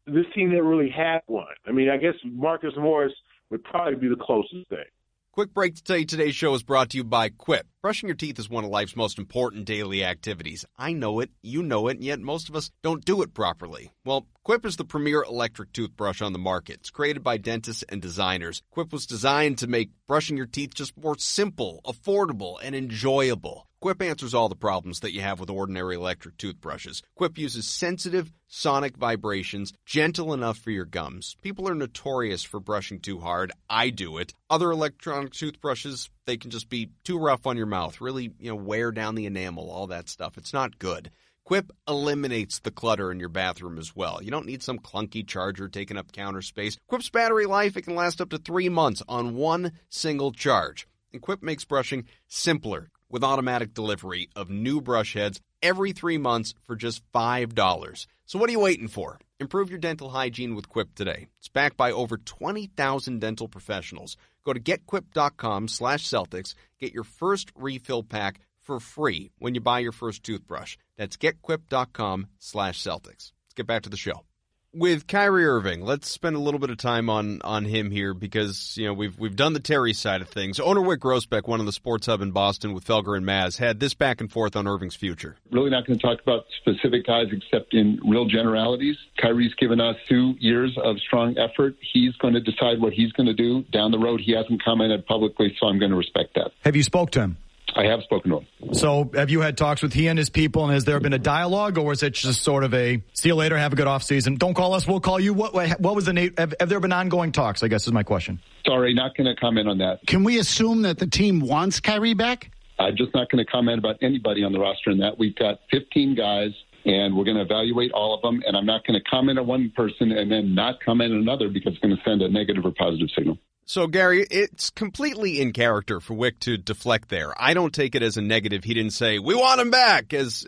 Speaker 2: this team never really had one. I mean, I guess Marcus Morris would probably be the closest thing.
Speaker 1: Quick break to tell you today's show is brought to you by Quip. Brushing your teeth is one of life's most important daily activities. I know it, you know it, and yet most of us don't do it properly. Well, Quip is the premier electric toothbrush on the market. It's created by dentists and designers. Quip was designed to make brushing your teeth just more simple, affordable, and enjoyable. Quip answers all the problems that you have with ordinary electric toothbrushes. Quip uses sensitive sonic vibrations, gentle enough for your gums. People are notorious for brushing too hard. I do it. Other electronic toothbrushes, they can just be too rough on your mouth, really, wear down the enamel, all that stuff. It's not good. Quip eliminates the clutter in your bathroom as well. You don't need some clunky charger taking up counter space. Quip's battery life, it can last up to 3 months on one single charge. And Quip makes brushing simpler with automatic delivery of new brush heads every 3 months for just $5. So what are you waiting for? Improve your dental hygiene with Quip today. It's backed by over 20,000 dental professionals. Go to getquip.com/Celtics. Get your first refill pack for free when you buy your first toothbrush. That's getquip.com/Celtics. Let's get back to the show. With Kyrie Irving, let's spend a little bit of time on him here because, we've done the Terry side of things. Owner Wick Grossbeck, one of the Sports Hub in Boston with Felger and Maz, had this back and forth on Irving's future.
Speaker 4: Really not going to talk about specific guys except in real generalities. Kyrie's given us 2 years of strong effort. He's going to decide what he's going to do down the road. He hasn't commented publicly, so I'm going to respect that.
Speaker 5: Have you spoke to him?
Speaker 4: I have spoken to him.
Speaker 5: So have you had talks with he and his people, and has there been a dialogue, or is it just sort of a see you later, have a good offseason, don't call us, we'll call you? What was the have there been ongoing talks, I guess is my question.
Speaker 4: Sorry, not going to comment on that.
Speaker 6: Can we assume that the team wants Kyrie back?
Speaker 4: I'm just not going to comment about anybody on the roster in that. We've got 15 guys, and we're going to evaluate all of them, and I'm not going to comment on one person and then not comment on another because it's going to send a negative or positive signal.
Speaker 1: So, Gary, it's completely in character for Wick to deflect there. I don't take it as a negative. He didn't say, we want him back, as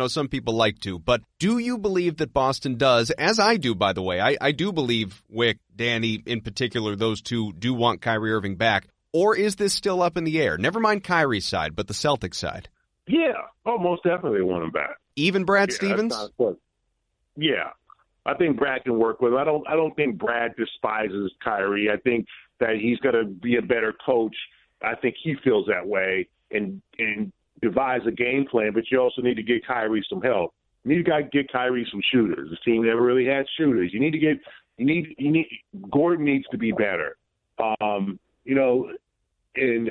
Speaker 1: some people like to. But do you believe that Boston does, as I do, by the way, I do believe Wick, Danny in particular, those two do want Kyrie Irving back? Or is this still up in the air? Never mind Kyrie's side, but the Celtics side.
Speaker 2: Yeah. Oh, most definitely want him back.
Speaker 1: Even Brad Stevens?
Speaker 2: Yeah. I think Brad can work with him. I don't think Brad despises Kyrie. I think that he's going to be a better coach. I think he feels that way and devise a game plan, but you also need to get Kyrie some help. You need to get Kyrie some shooters. This team never really had shooters. Gordon needs to be better. And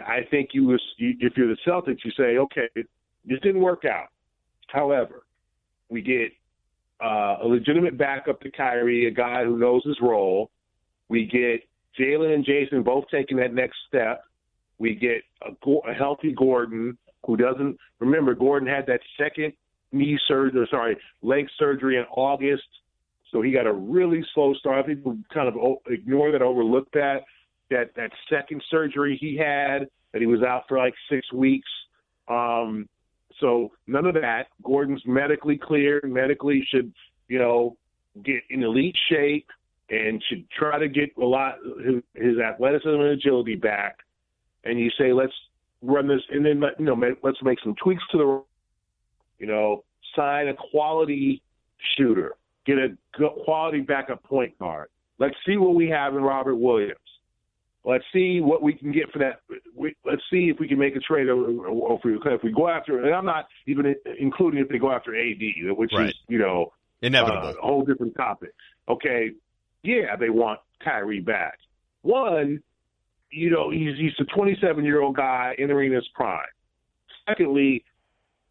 Speaker 2: I think if you're the Celtics, you say, okay, this didn't work out. However, we get a legitimate backup to Kyrie, a guy who knows his role. We get Jalen and Jason both taking that next step. We get a healthy Gordon who doesn't – remember, Gordon had that second leg surgery in August, so he got a really slow start. I think we kind of ignore that, overlook that second surgery he had, that he was out for like 6 weeks. So none of that. Gordon's medically clear, medically should, get in elite shape and should try to get a lot his athleticism and agility back. And you say, let's run this, and then let's make some tweaks to sign a quality shooter, get a quality backup point guard. Let's see what we have in Robert Williams. Let's see what we can get for that. Let's see if we can make a trade, or if we go after. And I'm not even including if they go after AD, which
Speaker 1: right.
Speaker 2: is
Speaker 1: inevitable,
Speaker 2: a whole different topic. Okay, yeah, they want Kyrie back. One, he's a 27-year-old guy entering his prime. Secondly,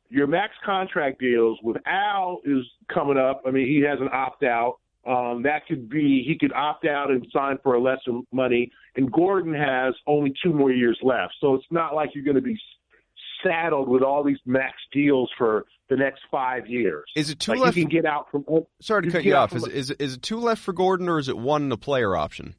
Speaker 2: your max contract deals with Al is coming up. I mean, he has an opt-out. That could be he could opt out and sign for a lesser money. And Gordon has only 2 more years left, so it's not like you're going to be saddled with all these max deals for the next 5 years.
Speaker 1: Is it 2
Speaker 2: like
Speaker 1: left?
Speaker 2: You can get out from.
Speaker 1: Sorry to cut you off. Is it 2 left for Gordon, or is it 1 and a player option?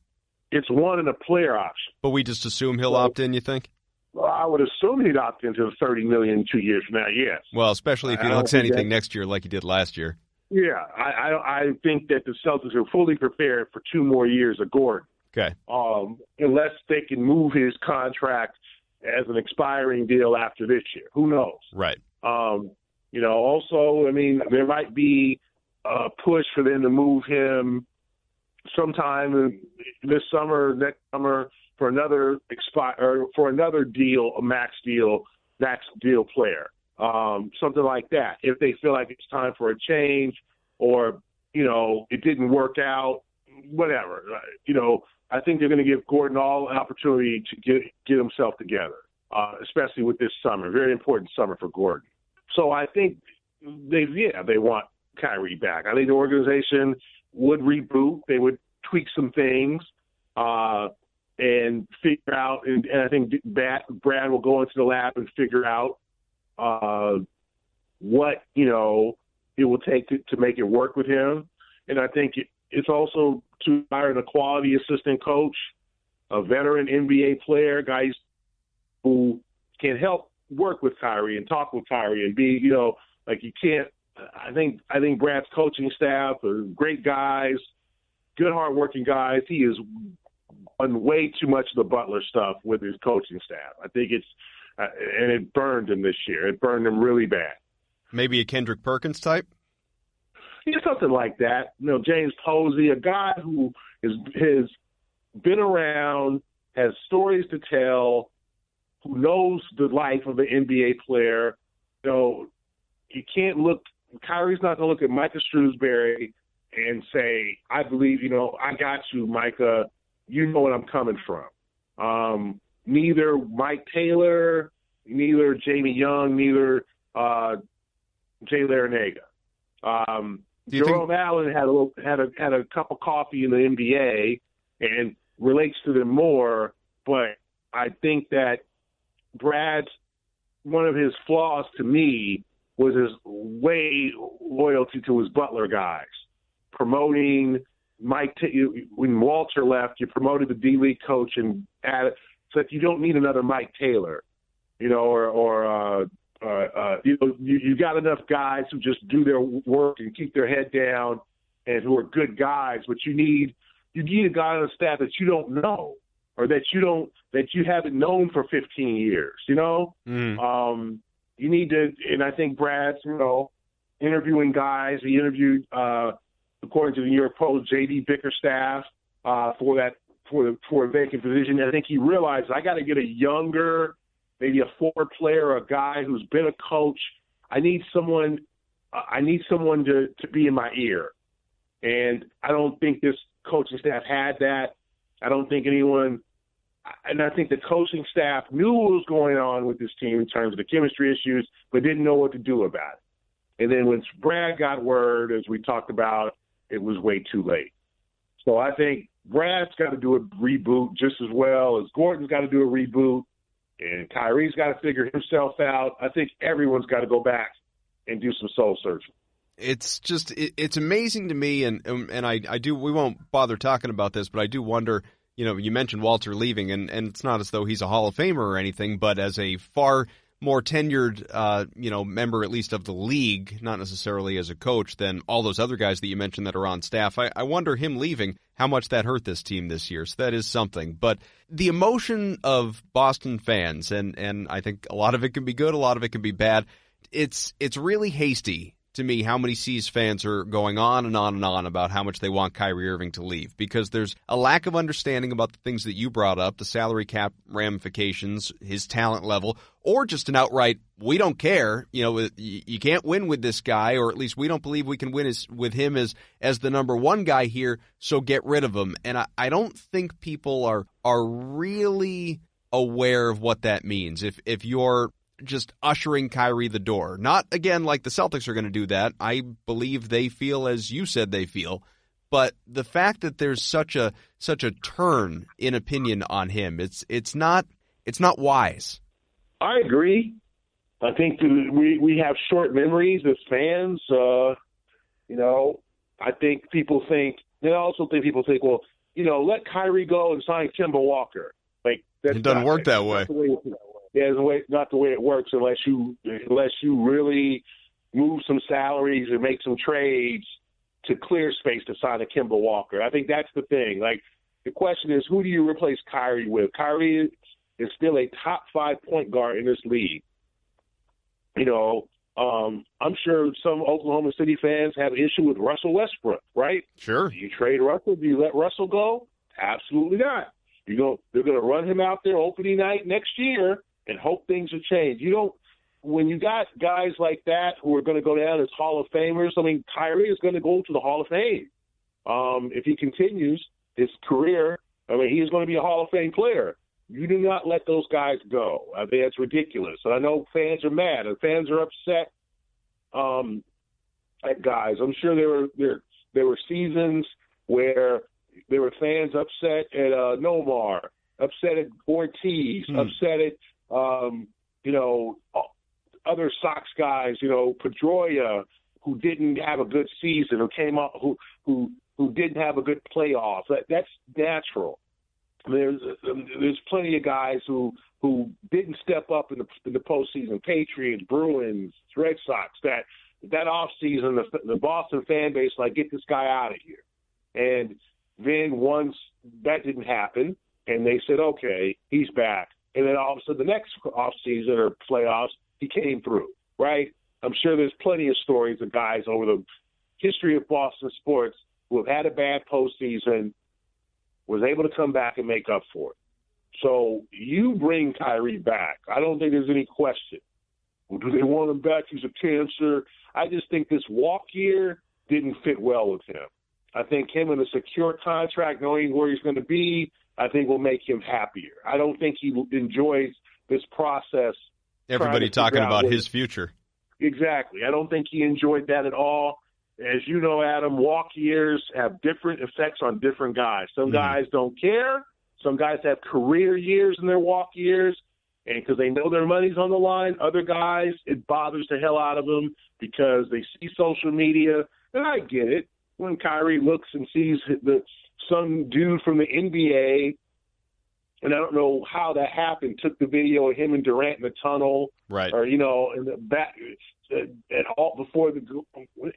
Speaker 2: It's 1 and a player option.
Speaker 1: But we just assume he'll opt in, you think?
Speaker 2: Well, I would assume he'd opt into the $30 million 2 years from now. Yes.
Speaker 1: Well, especially if he looks anything next year like he did last year.
Speaker 2: Yeah, I think that the Celtics are fully prepared for 2 more years of Gordon.
Speaker 1: Okay.
Speaker 2: Unless they can move his contract as an expiring deal after this year. Who knows?
Speaker 1: Right.
Speaker 2: Also, I mean, there might be a push for them to move him sometime this summer, next summer, for another deal, a max deal player. Something like that. If they feel like it's time for a change or, it didn't work out, whatever. I think they're going to give Gordon all an opportunity to get himself together, especially with this summer. Very important summer for Gordon. So I think they want Kyrie back. I think the organization would reboot. They would tweak some things and figure out. And I think Brad will go into the lab and figure out what it will take to make it work with him. And I think it's also to hire a quality assistant coach, a veteran NBA player, guys who can help work with Kyrie and talk with Kyrie and be, like you can't. I think Brad's coaching staff are great guys, good hardworking guys. He is on way too much of the Butler stuff with his coaching staff. I think it's and it burned him this year. It burned him really bad.
Speaker 1: Maybe a Kendrick Perkins type?
Speaker 2: Yeah, something like that. James Posey, a guy who has been around, has stories to tell, who knows the life of an NBA player. You can't look – Kyrie's not going to look at Micah Shrewsbury and say, I believe, I got you, Micah. You know what I'm coming from. Neither Mike Taylor, neither Jamie Young, neither Jay Larranaga. Jerome Allen had a cup of coffee in the NBA and relates to them more, but I think that Brad's one of his flaws to me was his loyalty to his Butler guys, promoting when Walter left, you promoted the D-League coach and added. It's like you don't need another Mike Taylor, you got enough guys who just do their work and keep their head down and who are good guys, but you need a guy on the staff that you don't know or that you haven't known for 15 years, you need to, and I think Brad's, interviewing guys. He interviewed, according to the New York Post, J.D. Bickerstaff for a vacant position. I think he realized I got to get a younger, maybe a forward player, a guy who's been a coach. I need someone to be in my ear, and I don't think this coaching staff had that. I don't think anyone. And I think the coaching staff knew what was going on with this team in terms of the chemistry issues, but didn't know what to do about it. And then when Brad got word, as we talked about, it was way too late. So I think Brad's got to do a reboot just as well as Gordon's got to do a reboot, and Kyrie's got to figure himself out. I think everyone's got to go back and do some soul searching.
Speaker 1: It's just it's amazing to me, and I do. We won't bother talking about this, but I do wonder. You mentioned Walter leaving, and it's not as though he's a Hall of Famer or anything, but as a far more tenured, member at least of the league, not necessarily as a coach, than all those other guys that you mentioned that are on staff. I wonder him leaving, how much that hurt this team this year. So that is something. But the emotion of Boston fans, and I think a lot of it can be good, a lot of it can be bad. It's really hasty to me how many C's fans are going on and on and on about how much they want Kyrie Irving to leave, because there's a lack of understanding about the things that you brought up, the salary cap ramifications, his talent level, or just an outright, we don't care, you can't win with this guy, or at least we don't believe we can win with him as the number one guy here, so get rid of him. And I don't think people are really aware of what that means. If you're just ushering Kyrie the door. Not, again, like the Celtics are going to do that. I believe they feel as you said they feel. but the fact that there's such a turn in opinion on him, it's not wise.
Speaker 2: I agree. I think we have short memories as fans. I think people think, well, let Kyrie go and sign Kemba Walker. Like,
Speaker 1: it doesn't work that way.
Speaker 2: Not the way it works unless you really move some salaries and make some trades to clear space to sign a Kemba Walker. I think that's the thing. Like, the question is, who do you replace Kyrie with? Kyrie is still a top 5 point guard in this league. I'm sure some Oklahoma City fans have an issue with Russell Westbrook, right?
Speaker 1: Sure.
Speaker 2: Do you trade Russell? Do you let Russell go? Absolutely not. They're going to run him out there opening night next year and hope things will change. When you got guys like that who are going to go down as Hall of Famers, I mean, Kyrie is going to go to the Hall of Fame. If he continues his career, I mean, he is going to be a Hall of Fame player. You do not let those guys go. I think that's ridiculous. And I know fans are mad and fans are upset at guys. I'm sure there were seasons where there were fans upset at Nomar, upset at Ortiz, upset at other Sox guys, Pedroia, who didn't have a good season, who came up, who didn't have a good playoff. That's natural. There's plenty of guys who didn't step up in the postseason. Patriots, Bruins, Red Sox. That offseason, the Boston fan base get this guy out of here. And then once that didn't happen, and they said, okay, he's back. And then all of a sudden, the next offseason or playoffs, he came through. Right? I'm sure there's plenty of stories of guys over the history of Boston sports who have had a bad postseason, was able to come back and make up for it. So you bring Kyrie back. I don't think there's any question. Well, do they want him back? He's a cancer. I just think this walk year didn't fit well with him. I think him in a secure contract, knowing where he's going to be, I think will make him happier. I don't think he enjoys this process.
Speaker 1: Everybody talking about his future.
Speaker 2: Exactly. I don't think he enjoyed that at all. As you know, Adam, walk years have different effects on different guys. Some guys don't care. Some guys have career years in their walk years, and because they know their money's on the line. Other guys, it bothers the hell out of them because they see social media. And I get it. When Kyrie looks and sees some dude from the NBA, and I don't know how that happened, took the video of him and Durant in the tunnel,
Speaker 1: right?
Speaker 2: Or in the back at all before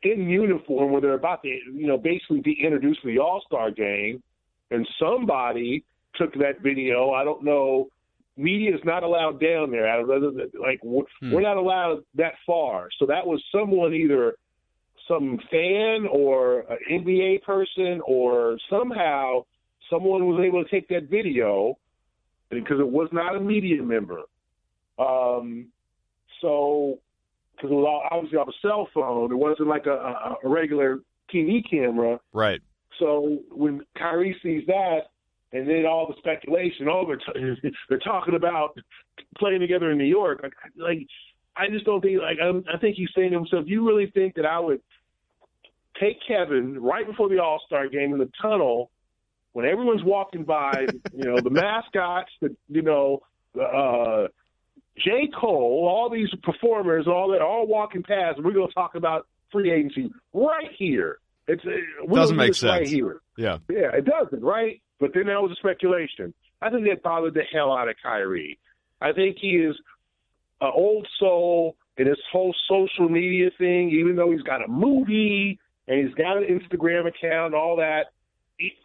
Speaker 2: in uniform, where they're about to basically be introduced to the All-Star game, and somebody took that video. I don't know. Media is not allowed down there. We're not allowed that far. So that was someone, either some fan or an NBA person, or somehow someone was able to take that video because it was not a media member. Because it was obviously off a cell phone. It wasn't like a regular TV camera.
Speaker 1: Right.
Speaker 2: So when Kyrie sees that, and then all the speculation, they're talking about playing together in New York. I just don't think, I think he's saying to himself, you really think that I would take Kevin right before the All-Star game in the tunnel when everyone's walking by, the mascots, J. Cole, all these performers, all walking past, and we're going to talk about free agency right here. It
Speaker 1: doesn't make sense.
Speaker 2: Right here.
Speaker 1: Yeah,
Speaker 2: it doesn't, right? But then that was a speculation. I think that bothered the hell out of Kyrie. I think he is an old soul in this whole social media thing, even though he's got a movie and he's got an Instagram account and all that.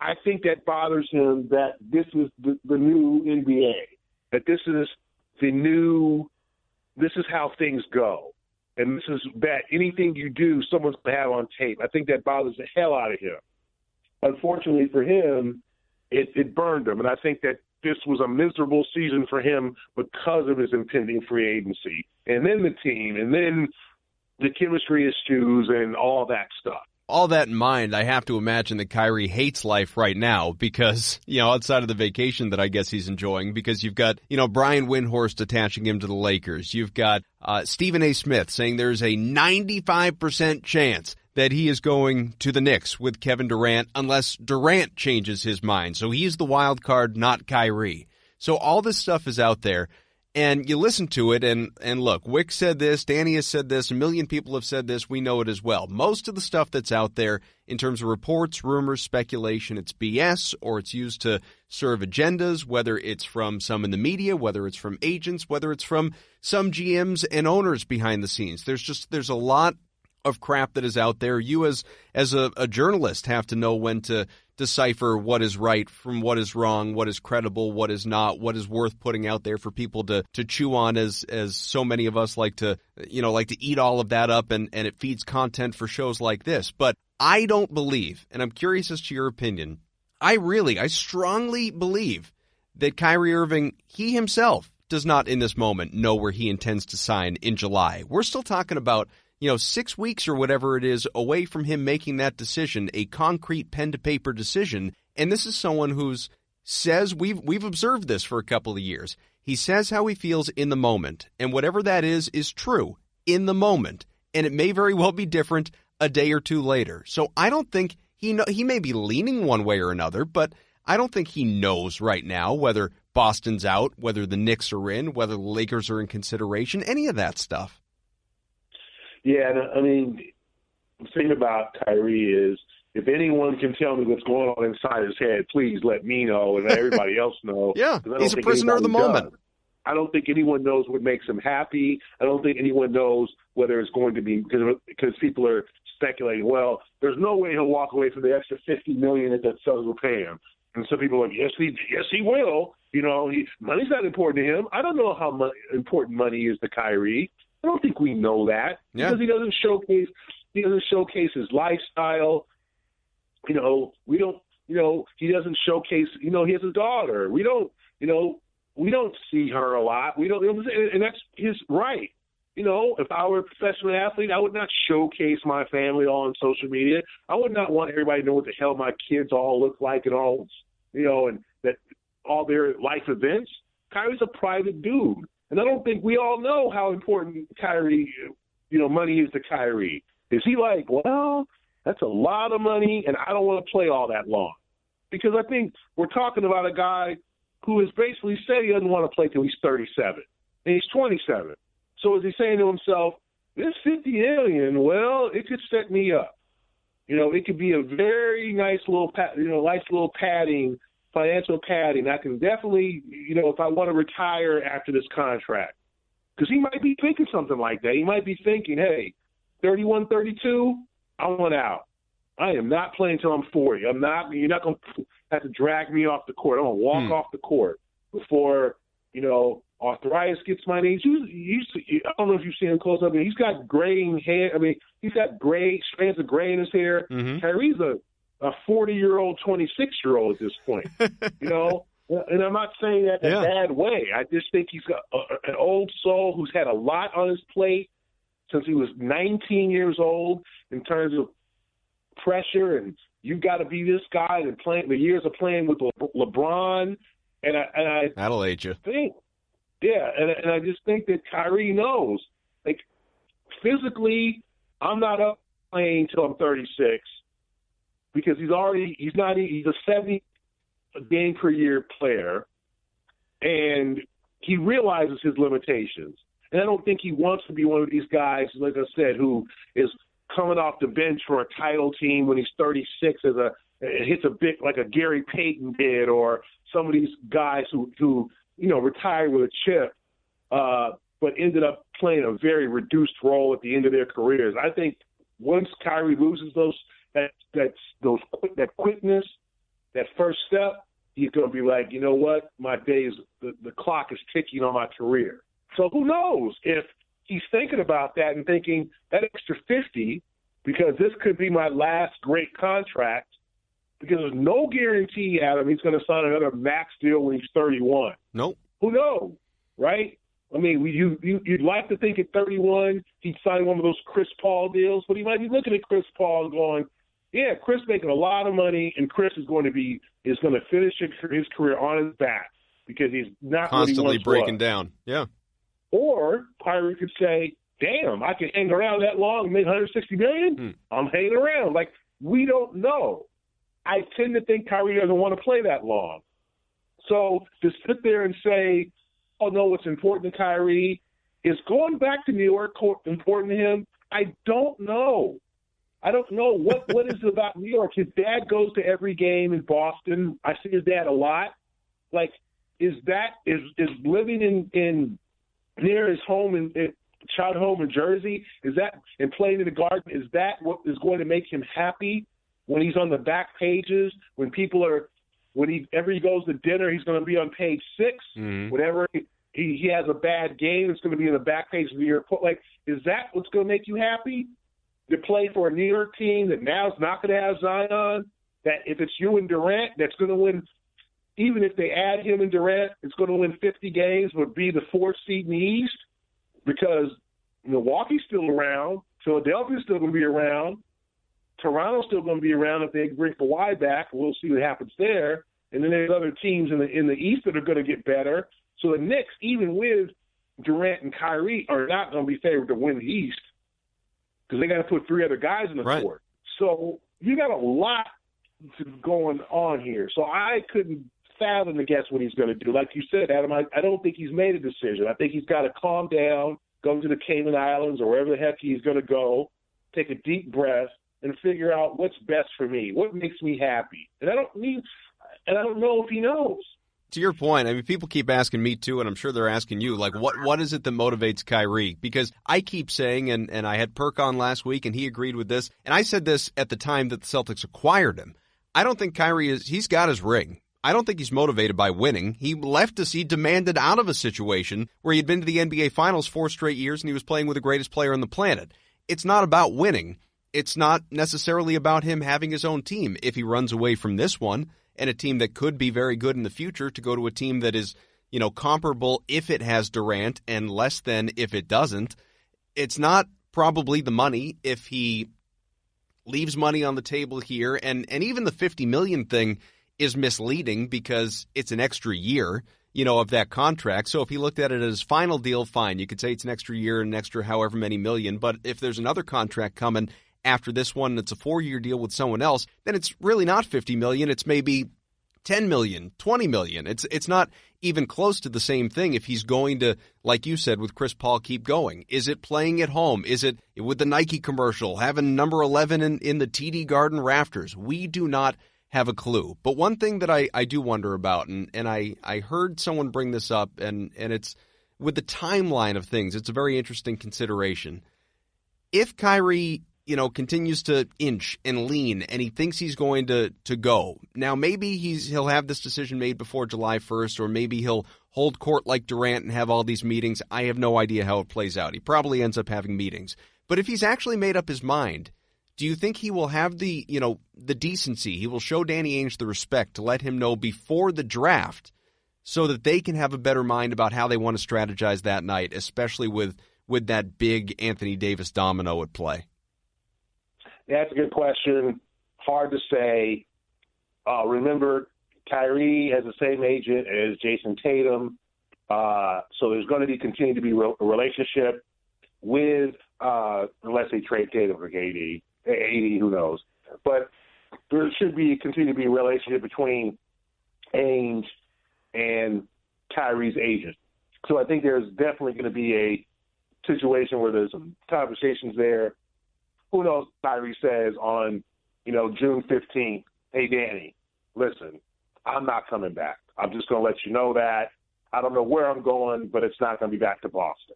Speaker 2: I think that bothers him that this is the new NBA, that this is this is how things go. And this is that anything you do, someone's going to have on tape. I think that bothers the hell out of him. Unfortunately for him, it burned him. And I think that this was a miserable season for him because of his impending free agency. And then the team, and then the chemistry issues and all that stuff.
Speaker 1: All that in mind, I have to imagine that Kyrie hates life right now because, outside of the vacation that I guess he's enjoying, because you've got, Brian Windhorst attaching him to the Lakers. You've got Stephen A. Smith saying there's a 95% chance that he is going to the Knicks with Kevin Durant unless Durant changes his mind. So he's the wild card, not Kyrie. So all this stuff is out there. And you listen to it, and look, Wick said this, Danny has said this, a million people have said this, we know it as well. Most of the stuff that's out there in terms of reports, rumors, speculation, it's BS, or it's used to serve agendas, whether it's from some in the media, whether it's from agents, whether it's from some GMs and owners behind the scenes. There's a lot of crap that is out there. You as a journalist have to know when to decipher what is right from what is wrong, what is credible, what is not, what is worth putting out there for people to chew on, as so many of us like to eat all of that up, and it feeds content for shows like this. But I don't believe, and I'm curious as to your opinion, I strongly believe that Kyrie Irving, he himself does not in this moment know where he intends to sign in July. We're still talking about 6 weeks or whatever it is away from him making that decision, a concrete pen-to-paper decision. And this is someone who's says, we've observed this for a couple of years. He says how he feels in the moment. And whatever that is true in the moment. And it may very well be different a day or two later. So I don't think he may be leaning one way or another, but I don't think he knows right now whether Boston's out, whether the Knicks are in, whether the Lakers are in consideration, any of that stuff.
Speaker 2: Yeah, I mean, the thing about Kyrie is, if anyone can tell me what's going on inside his head, please let me know and let everybody else know.
Speaker 1: Yeah, he's a prisoner of the moment.
Speaker 2: I don't think anyone knows what makes him happy. I don't think anyone knows whether it's going to be, because people are speculating, well, there's no way he'll walk away from the extra $50 million that the Suns will pay him. And some people are like, yes, he will. Money's not important to him. I don't know how important money is to Kyrie. I don't think we know that because he doesn't showcase his lifestyle. He doesn't showcase. He has a daughter. We don't see her a lot. We don't, and that's his right. If I were a professional athlete, I would not showcase my family all on social media. I would not want everybody to know what the hell my kids all look like and all, and that all their life events. Kyrie's a private dude. And I don't think we all know how important Kyrie, money is to Kyrie. Is he like, well, that's a lot of money, and I don't want to play all that long? Because I think we're talking about a guy who has basically said he doesn't want to play till he's 37, and he's 27. So is he saying to himself, this $50 million, well, it could set me up. It could be a very nice little padding. Financial padding. I can definitely, if I want to retire after this contract, because he might be thinking something like that. He might be thinking, hey, 31, 32, I want out. I am not playing until I'm 40. You're not going to have to drag me off the court. I'm going to walk off the court before, arthritis gets my knees. I don't know if you've seen him close up. He's got graying hair. He's got strands of gray in his hair. Mm-hmm. Kyrie's a 40-year-old, 26-year-old at this point, And I'm not saying that in a bad way. I just think he's got an old soul who's had a lot on his plate since he was 19 years old in terms of pressure, and you've got to be this guy and playing the years of playing with LeBron. And I
Speaker 1: that'll age you.
Speaker 2: And I just think that Kyrie knows, like, physically, I'm not up playing until I'm 36. Because he's a 70 game per year player, and he realizes his limitations. And I don't think he wants to be one of these guys, like I said, who is coming off the bench for a title team when he's 36 it hits a bit like a Gary Payton did, or some of these guys who retired with a chip, but ended up playing a very reduced role at the end of their careers. I think once Kyrie loses that quickness, that first step, he's going to be like, you know what, my days, the clock is ticking on my career. So who knows if he's thinking about that and thinking that extra 50, because this could be my last great contract, because there's no guarantee, Adam, he's going to sign another max deal when he's 31.
Speaker 1: Nope.
Speaker 2: Who knows, right? You'd like to think at 31 he'd sign one of those Chris Paul deals, but he might be looking at Chris Paul and going, yeah, Chris making a lot of money, and Chris is going to finish his career on his back because he's not
Speaker 1: constantly
Speaker 2: what he once
Speaker 1: breaking
Speaker 2: was.
Speaker 1: Down. Yeah.
Speaker 2: Or Kyrie could say, damn, I can hang around that long and make $160 million? I'm hanging around. Like, we don't know. I tend to think Kyrie doesn't want to play that long. So to sit there and say, oh, no, what's important to Kyrie? Is going back to New York important to him? I don't know. I don't know. What is it about New York? His dad goes to every game in Boston. I see his dad a lot. Like, is living in near his home in childhood home in Jersey, is that, and playing in the Garden, is that what is going to make him happy when he's on the back pages, when whenever he goes to dinner, he's going to be on page 6. Whenever he has a bad game, it's going to be in the back page of the year. Like, is that what's going to make you happy? To play for a New York team that now is not going to have Zion, that if it's you and Durant, that's going to win, even if they add him and Durant, it's going to win 50 games, would be the 4th seed in the East, because Milwaukee's still around, Philadelphia's still going to be around, Toronto's still going to be around if they bring Kawhi back. We'll see what happens there. And then there's other teams in the East that are going to get better. So the Knicks, even with Durant and Kyrie, are not going to be favored to win the East, because they got to put 3 other guys in the court. So you got a lot going on here. So I couldn't fathom to guess what he's going to do. Like you said, Adam, I don't think he's made a decision. I think he's got to calm down, go to the Cayman Islands or wherever the heck he's going to go, take a deep breath, and figure out what's best for me, what makes me happy. And I don't know if he knows.
Speaker 1: To your point, I mean, people keep asking me too, and I'm sure they're asking you, like, what is it that motivates Kyrie? Because I keep saying, and I had Perk on last week, and he agreed with this, and I said this at the time that the Celtics acquired him. I don't think Kyrie he's got his ring. I don't think he's motivated by winning. He left us, he demanded out of a situation where he'd been to the NBA Finals 4 straight years, and he was playing with the greatest player on the planet. It's not about winning. It's not necessarily about him having his own team. If he runs away from this one, and a team that could be very good in the future, to go to a team that is, comparable if it has Durant and less than if it doesn't. It's not probably the money if he leaves money on the table here. And even the $50 million thing is misleading because it's an extra year, of that contract. So if he looked at it as final deal, fine. You could say it's an extra year and an extra however many million. But if there's another contract coming after this one, it's a 4-year deal with someone else, then it's really not $50 million. It's maybe $10 million, $20 million. It's not even close to the same thing if he's going to, like you said, with Chris Paul, keep going. Is it playing at home? Is it with the Nike commercial, having number 11 in the TD Garden rafters? We do not have a clue. But one thing that I do wonder about, and I heard someone bring this up, and it's with the timeline of things, it's a very interesting consideration. If Kyrie continues to inch and lean, and he thinks he's going to go. Now, maybe he'll have this decision made before July 1st, or maybe he'll hold court like Durant and have all these meetings. I have no idea how it plays out. He probably ends up having meetings. But if he's actually made up his mind, do you think he will have the decency, he will show Danny Ainge the respect to let him know before the draft so that they can have a better mind about how they want to strategize that night, especially with that big Anthony Davis domino at play?
Speaker 2: That's a good question. Hard to say. Remember, Kyrie has the same agent as Jason Tatum, so there's going to continue to be a relationship with, unless they trade Tatum for KD, who knows. But there should continue to be a relationship between Ainge and Kyrie's agent. So I think there's definitely going to be a situation where there's some conversations there. Who knows, Kyrie says on, June 15th, hey, Danny, listen, I'm not coming back. I'm just going to let you know that. I don't know where I'm going, but it's not going to be back to Boston.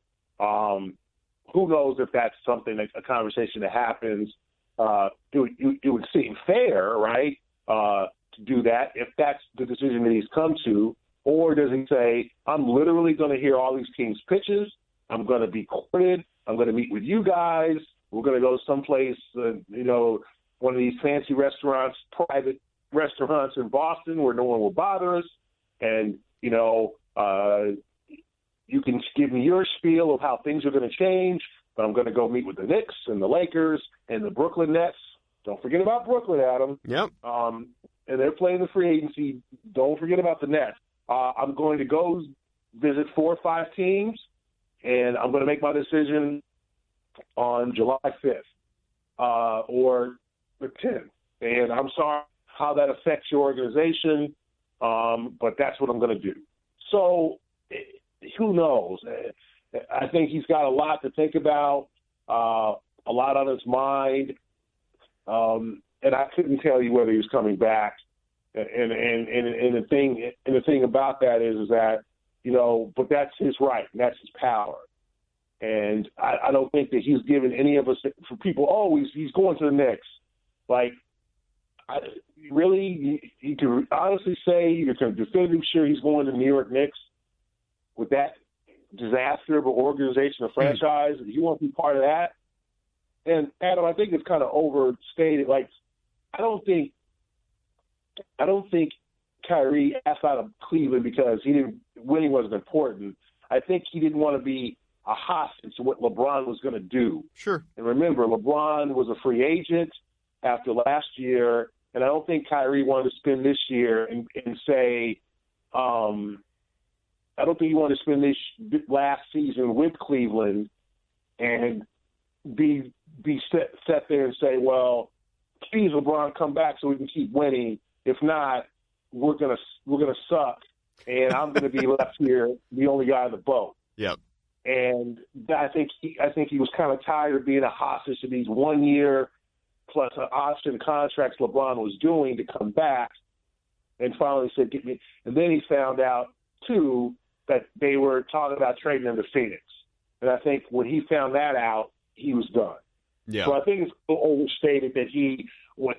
Speaker 2: Who knows if that's something, a conversation that happens. It would seem fair, right, to do that if that's the decision that he's come to. Or does he say, I'm literally going to hear all these teams' pitches. I'm going to be courted. I'm going to meet with you guys. We're going to go someplace, one of these fancy restaurants, private restaurants in Boston where no one will bother us. And, you can give me your spiel of how things are going to change, but I'm going to go meet with the Knicks and the Lakers and the Brooklyn Nets. Don't forget about Brooklyn, Adam.
Speaker 1: Yep.
Speaker 2: And they're playing the free agency. Don't forget about the Nets. I'm going to go visit 4 or 5 teams, and I'm going to make my decision on July 5th or the 10th. And I'm sorry how that affects your organization, but that's what I'm going to do. So who knows? I think he's got a lot to think about, a lot on his mind, and I couldn't tell you whether he was coming back. And the thing about that is that, but that's his right and that's his power. And I don't think that he's given any of us, for people, he's going to the Knicks. Like, really, you can honestly say you're definitively sure he's going to the New York Knicks with that disaster of an organization, a franchise? You want to be part of that? And Adam, I think it's kind of overstated. Like, I don't think Kyrie asked out of Cleveland because winning wasn't important. I think he didn't want to be a hostage to what LeBron was going to do. Sure. And remember, LeBron was a free agent after last year, and I don't think Kyrie wanted to spend this year and say, I don't think he wanted to spend this last season with Cleveland and be set there and say, well, please, LeBron, come back so we can keep winning. If not, we're gonna suck, and I'm gonna be left here, the only guy in the boat.
Speaker 1: Yep.
Speaker 2: And I think he was kind of tired of being a hostage to these 1 year plus an option contracts LeBron was doing to come back, and finally said, "Get me." And then he found out too that they were talking about trading him to Phoenix, and I think when he found that out, he was done.
Speaker 1: Yeah.
Speaker 2: So I think it's overstated that he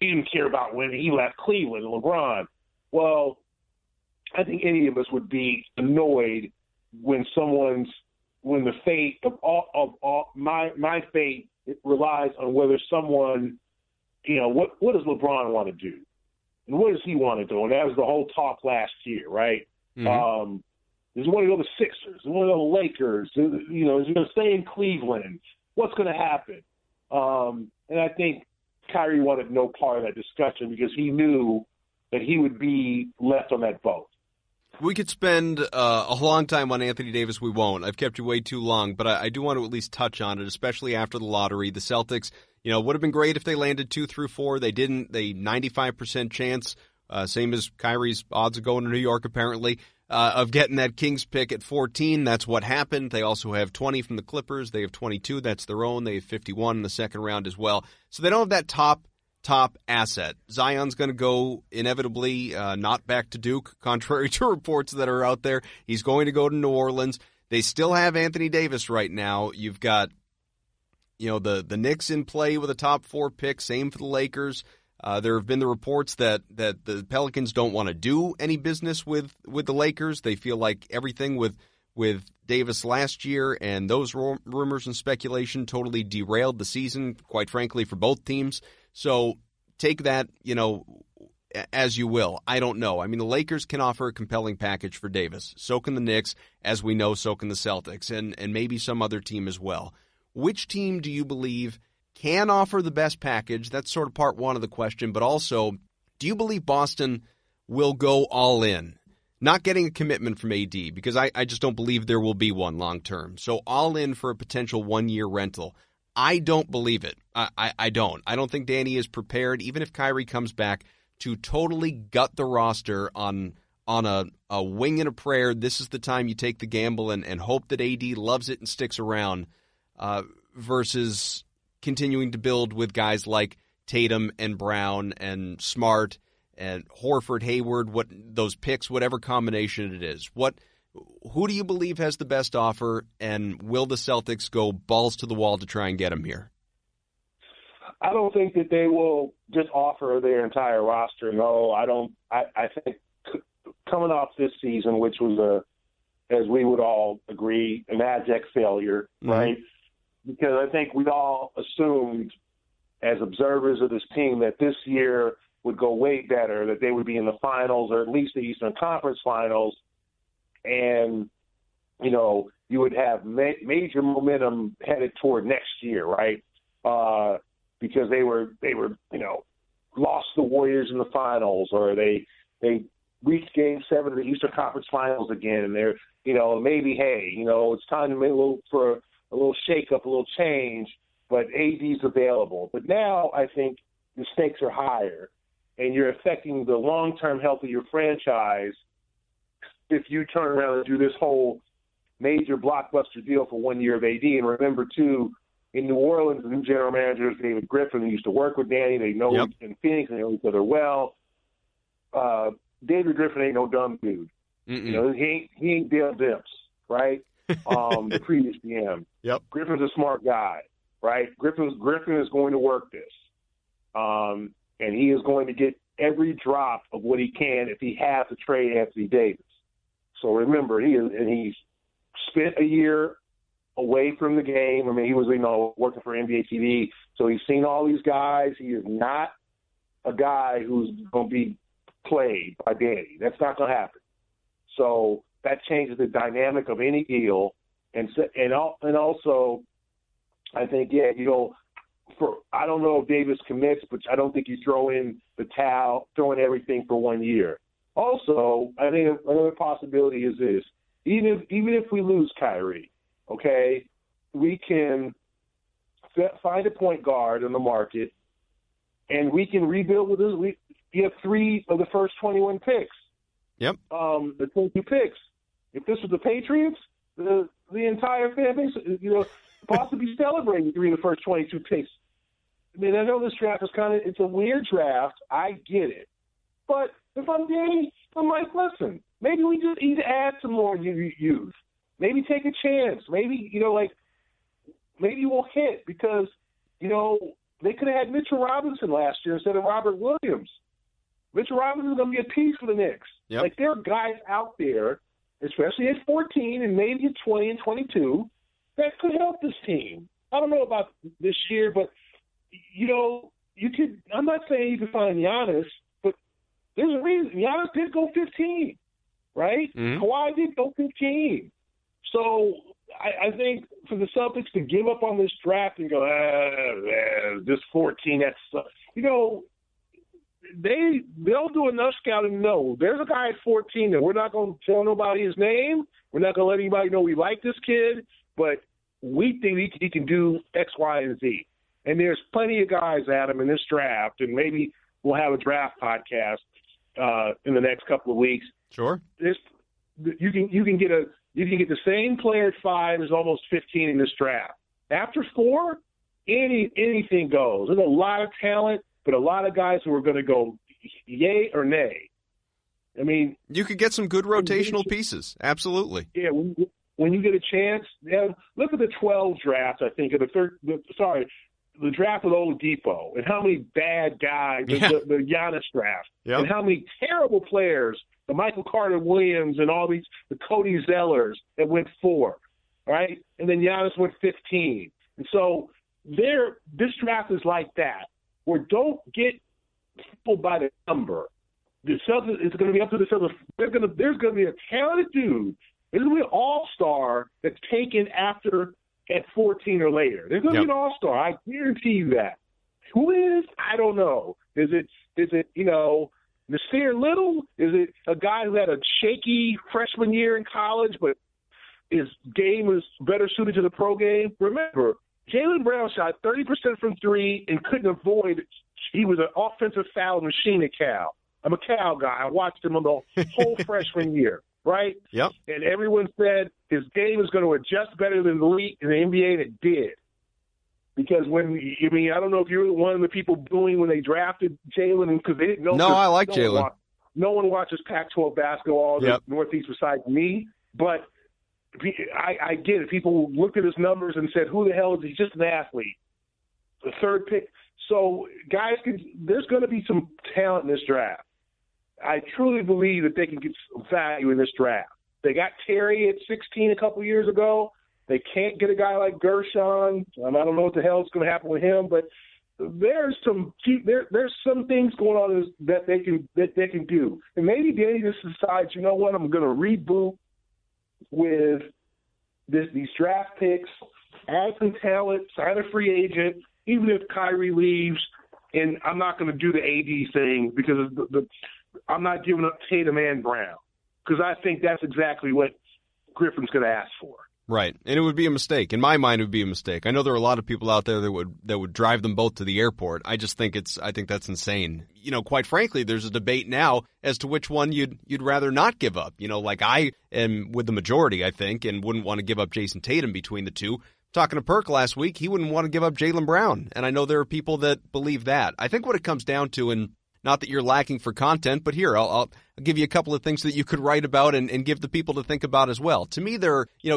Speaker 2: didn't care about when he left Cleveland, LeBron. Well, I think any of us would be annoyed when the fate of all my fate, it relies on whether someone, what does LeBron want to do? And what does he want to do? And that was the whole talk last year, right? Mm-hmm. Does he want to go to the Sixers? Does he want to go to the Lakers? Is he going to stay in Cleveland? What's going to happen? And I think Kyrie wanted no part of that discussion because he knew that he would be left on that boat.
Speaker 1: We could spend a long time on Anthony Davis. We won't. I've kept you way too long, but I do want to at least touch on it, especially after the lottery. The Celtics, would have been great if they landed 2 through 4. They didn't. They 95% chance, same as Kyrie's odds of going to New York, apparently, of getting that Kings pick at 14. That's what happened. They also have 20 from the Clippers. They have 22. That's their own. They have 51 in the second round as well. So they don't have that top asset. Zion's going to go inevitably not back to Duke, contrary to reports that are out there. He's going to go to New Orleans. They still have Anthony Davis right now. You've got, the Knicks in play with a top 4 pick. Same for the Lakers. There have been the reports that the Pelicans don't want to do any business with the Lakers. They feel like everything with Davis last year and those rumors and speculation totally derailed the season, quite frankly, for both teams. So take that, as you will. I don't know. I mean, the Lakers can offer a compelling package for Davis. So can the Knicks. As we know, so can the Celtics and maybe some other team as well. Which team do you believe can offer the best package? That's sort of part one of the question. But also, do you believe Boston will go all in? Not getting a commitment from AD, because I just don't believe there will be one long term. So all in for a potential 1-year rental. I don't believe it. I don't. I don't think Danny is prepared, even if Kyrie comes back, to totally gut the roster on a wing and a prayer. This is the time you take the gamble and hope that AD loves it and sticks around, versus continuing to build with guys like Tatum and Brown and Smart and Horford, Hayward, those picks, whatever combination it is. Who do you believe has the best offer, and will the Celtics go balls to the wall to try and get him here?
Speaker 2: I don't think that they will just offer their entire roster. No, I don't. I think coming off this season, which was as we would all agree, an abject failure, right? Because I think we all assumed as observers of this team that this year would go way better, that they would be in the finals or at least the Eastern Conference Finals. And, you would have major momentum headed toward next year, right? Because they were, lost the Warriors in the finals, or they reached Game 7 of the Eastern Conference Finals again. And they're, maybe, hey, it's time to make a little shake-up, a little change. but AD's available. But now I think the stakes are higher, and you're affecting the long-term health of your franchise if you turn around and do this whole major blockbuster deal for 1 year of AD. And remember, too, in New Orleans, the new general manager is David Griffin, who used to work with Danny. They know in Phoenix, they know each other well. David Griffin ain't no dumb dude. You know, he ain't Dale Dimps, right? The previous GM.
Speaker 1: Yep.
Speaker 2: Griffin's a smart guy, right? Griffin is going to work this. And he is going to get every drop of what he can if he has to trade Anthony Davis. So remember, he's spent a year away from the game. I mean, he was, working for NBA TV, so he's seen all these guys. He is not a guy who's going to be played by Danny. That's not going to happen. So that changes the dynamic of any deal. And also, I think, I don't know if Davis commits, but I don't think you throw in the towel, throwing everything for 1 year. Also, I think another possibility is this. Even if we lose Kyrie, okay, we can find a point guard in the market, and we can rebuild with this. We have 3 of the first 21 picks.
Speaker 1: Yep.
Speaker 2: The 22 picks. If this was the Patriots, the entire fan base, possibly celebrating 3 of the first 22 picks. I mean, I know this draft is it's a weird draft. I get it. But if I'm Danny, I'm like, listen, maybe we just need to add some more youth. Maybe take a chance. Maybe, maybe we'll hit because, they could have had Mitchell Robinson last year instead of Robert Williams. Mitchell Robinson is going to be a piece for the Knicks.
Speaker 1: Yep.
Speaker 2: Like, there are guys out there, especially at 14 and maybe at 20 and 22, that could help this team. I don't know about this year, but, you could – I'm not saying you can find Giannis, but there's a reason. Giannis did go 15, right?
Speaker 1: Mm-hmm.
Speaker 2: Kawhi did go 15. So I think for the Celtics to give up on this draft and go, this 14, that's they'll do enough scouting to know there's a guy at 14 that we're not going to tell nobody his name. We're not going to let anybody know we like this kid, but we think he can do X, Y, and Z. And there's plenty of guys, Adam, in this draft, and maybe we'll have a draft podcast in the next couple of weeks.
Speaker 1: Sure.
Speaker 2: You can get the same player at 5 as almost 15 in this draft. After 4, anything goes. There's a lot of talent, but a lot of guys who are going to go yay or nay. I mean, you
Speaker 1: could get some good rotational pieces. Absolutely.
Speaker 2: Yeah, when you get a chance, look at the 12 draft. I think of the draft with Oladipo and how many bad guys, the Giannis draft, and how many terrible players, the Michael Carter Williams and all these, the Cody Zellers that went 4, right? And then Giannis went 15. And so this draft is like that, where don't get people by the number. The Celtics, it's going to be up to the Celtics. There's going to be a talented dude. There's going to be an all-star that's taken at 14 or later. There's going to be an all-star. I guarantee you that. Who is? I don't know. Is it Nasir Little? Is it a guy who had a shaky freshman year in college, but his game was better suited to the pro game? Remember, Jaylen Brown shot 30% from 3 and couldn't avoid. He was an offensive foul machine at Cal. I'm a Cal guy. I watched him on the whole freshman year, right?
Speaker 1: Yep.
Speaker 2: And everyone said his game is going to adjust better than the league in the NBA, and it did. Because I don't know if you're one of the people booing when they drafted Jaylen, because they didn't know.
Speaker 1: No, I like Jaylen.
Speaker 2: No one watches Pac-12 basketball in the Northeast besides me, but I get it. People looked at his numbers and said, who the hell is he? He's just an athlete. The 3rd pick. So, guys, there's going to be some talent in this draft. I truly believe that they can get some value in this draft. They got Terry at 16 a couple years ago. They can't get a guy like Gershon. I don't know what the hell is going to happen with him, but there's some things going on that they can do. And maybe Danny just decides, you know what, I'm going to reboot with these draft picks, add some talent, sign a free agent, even if Kyrie leaves, and I'm not going to do the AD thing because I'm not giving up Tatum and Brown, because I think that's exactly what Griffin's going to ask for.
Speaker 1: Right, and it would be a mistake. In my mind, it would be a mistake. I know there are a lot of people out there that would drive them both to the airport. I just think I think that's insane. Quite frankly, there's a debate now as to which one you'd rather not give up. Like I am with the majority, I think, and wouldn't want to give up Jason Tatum between the two. Talking to Perk last week, he wouldn't want to give up Jaylen Brown, and I know there are people that believe that. I think what it comes down to, and not that you're lacking for content, but here, I'll give you a couple of things that you could write about and give the people to think about as well. To me,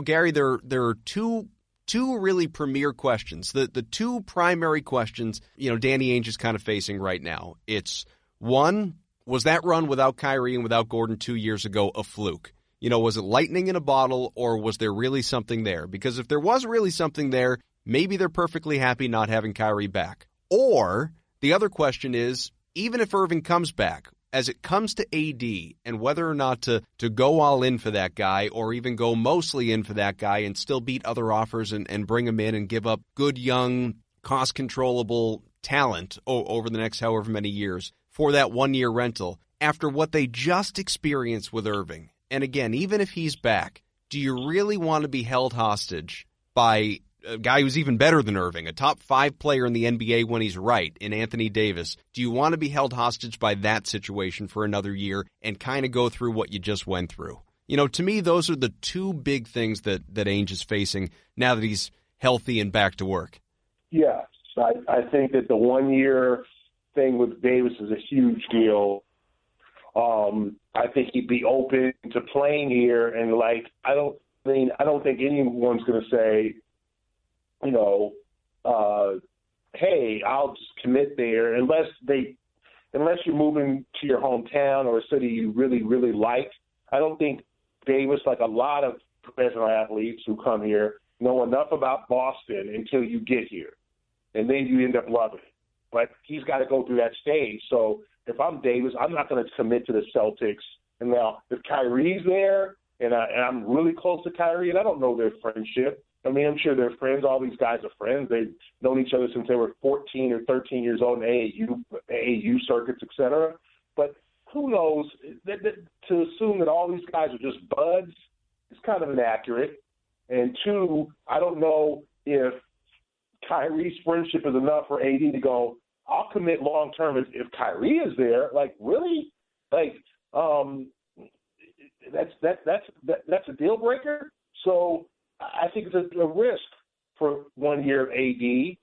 Speaker 1: Gary, there are two really premier questions. The two primary questions, Danny Ainge is kind of facing right now. It's one, was that run without Kyrie and without Gordon 2 years ago a fluke? Was it lightning in a bottle, or was there really something there? Because if there was really something there, maybe they're perfectly happy not having Kyrie back. Or the other question is, even if Irving comes back, as it comes to AD and whether or not to go all in for that guy or even go mostly in for that guy and still beat other offers and bring him in and give up good, young, cost-controllable talent over the next however many years for that one-year rental, after what they just experienced with Irving, and again, even if he's back, do you really want to be held hostage by a guy who's even better than Irving, a top 5 player in the NBA when he's right, in Anthony Davis? Do you want to be held hostage by that situation for another year and kind of go through what you just went through? To me, those are the two big things that Ainge is facing now that he's healthy and back to work.
Speaker 2: Yes, I think that the 1-year thing with Davis is a huge deal. I think he'd be open to playing here, and I don't think anyone's going to say, hey, I'll just commit there, unless you're moving to your hometown or a city you really, really like. I don't think Davis, like a lot of professional athletes who come here, know enough about Boston until you get here, and then you end up loving it. But he's got to go through that stage. So if I'm Davis, I'm not going to commit to the Celtics. And now if Kyrie's there, and I'm really close to Kyrie, and I don't know their friendship. I mean, I'm sure they're friends. All these guys are friends. They've known each other since they were 14 or 13 years old in AAU circuits, et cetera. But who knows? To assume that all these guys are just buds is kind of inaccurate. And two, I don't know if Kyrie's friendship is enough for AD to go, I'll commit long term if Kyrie is there. Like, really? Like, that's a deal breaker. So I think it's a risk for 1 year of AD,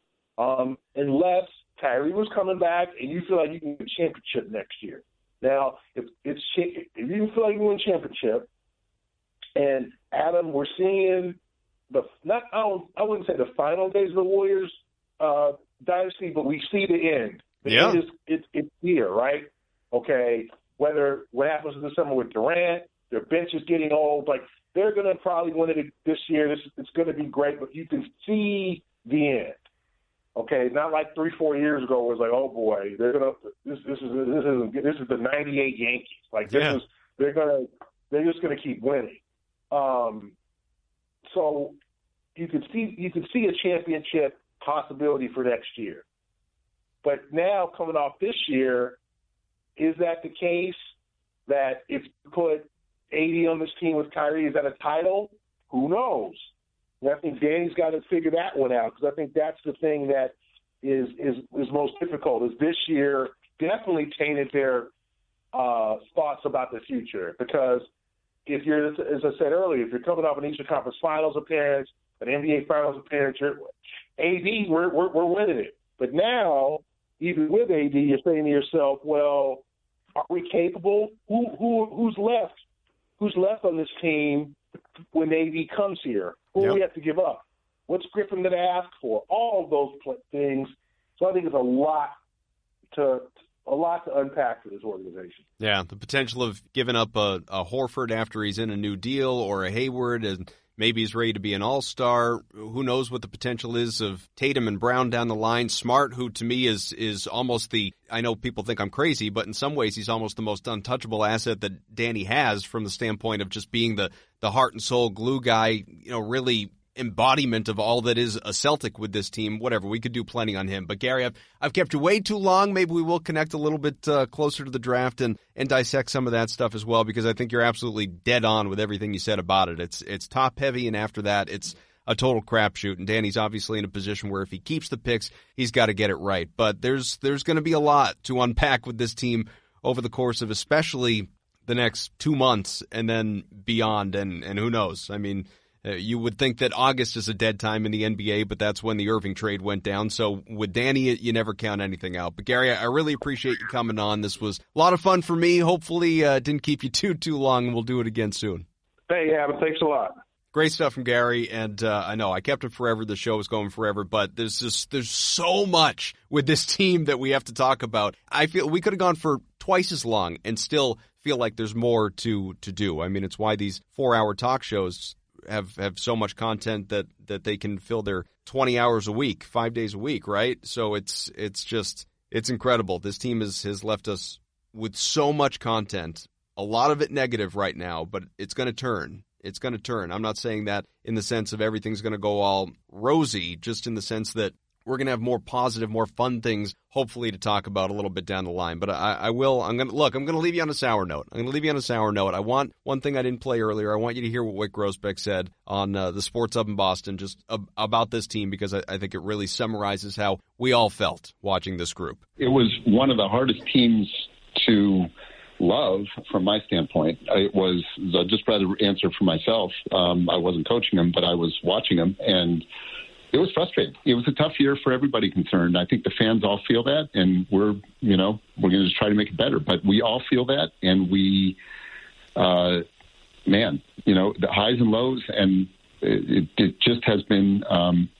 Speaker 2: unless Kyrie was coming back and you feel like you can win a championship next year. Now, if you feel like you win a championship, and Adam, we're seeing I wouldn't say the final days of the Warriors dynasty, but we see the end. The end it's here, right? Okay, what happens in the summer with Durant, their bench is getting old. Like, they're going to probably win it this year. It's going to be great, but you can see the end. Okay, not like 3-4 years ago where it was like, oh boy, they're gonna this is the '98 Yankees. Like they're just gonna keep winning. So you could see a championship possibility for next year. But now coming off this year, is that the case that if you put 80 on this team with Kyrie, is that a title? Who knows? And I think Danny's got to figure that one out, because I think that's the thing that is most difficult. Is this year definitely tainted their thoughts about the future, because if you're, as I said earlier, if you're coming off an Eastern Conference Finals appearance, an NBA Finals appearance, AD, we're winning it. But now, even with AD, you're saying to yourself, well, are we capable? Who's left? Who's left on this team when AD comes here? Who do we have to give up? What's Griffin going to ask for? All of those things. So I think it's a lot to unpack for this organization.
Speaker 1: Yeah, the potential of giving up a Horford after he's in a new deal, or a Hayward, and maybe he's ready to be an all-star. Who knows what the potential is of Tatum and Brown down the line. Smart, who to me is almost I know people think I'm crazy, but in some ways he's almost the most untouchable asset that Danny has, from the standpoint of just being the heart and soul glue guy, really embodiment of all that is a Celtic with this team. Whatever, we could do plenty on him. But Gary, I've kept you way too long. Maybe we will connect a little bit closer to the draft and dissect some of that stuff as well, because I think you're absolutely dead on with everything you said about it. It's top heavy, and after that, it's a total crapshoot. And Danny's obviously in a position where if he keeps the picks, he's got to get it right. But there's going to be a lot to unpack with this team over the course of especially the next 2 months and then beyond. And who knows? I mean, you would think that August is a dead time in the NBA, but that's when the Irving trade went down. So with Danny, you never count anything out. But Gary, I really appreciate you coming on. This was a lot of fun for me. Hopefully didn't keep you too long, and we'll do it again soon.
Speaker 2: Hey, Adam, thanks a lot.
Speaker 1: Great stuff from Gary, and I know I kept it forever. The show is going forever, but there's so much with this team that we have to talk about. I feel we could have gone for twice as long and still feel like there's more to do. I mean, it's why these 4-hour talk shows have so much content that they can fill their 20 hours a week, 5 days a week, right? So it's incredible. This team has left us with so much content, a lot of it negative right now, but it's going to turn. It's going to turn. I'm not saying that in the sense of everything's going to go all rosy, just in the sense that we're going to have more positive, more fun things, hopefully, to talk about a little bit down the line. But I'm going to leave you on a sour note. I want one thing I didn't play earlier. I want you to hear what Wick Grosbeck said on the Sports Hub in Boston just about this team, because I think it really summarizes how we all felt watching this group.
Speaker 4: It was one of the hardest teams to love from my standpoint. It was, I'd just rather answer for myself. I wasn't coaching them, but I was watching them, and it was frustrating. It was a tough year for everybody concerned. I think the fans all feel that, and we're going to just try to make it better. But we all feel that, and we, the highs and lows, and it just has been,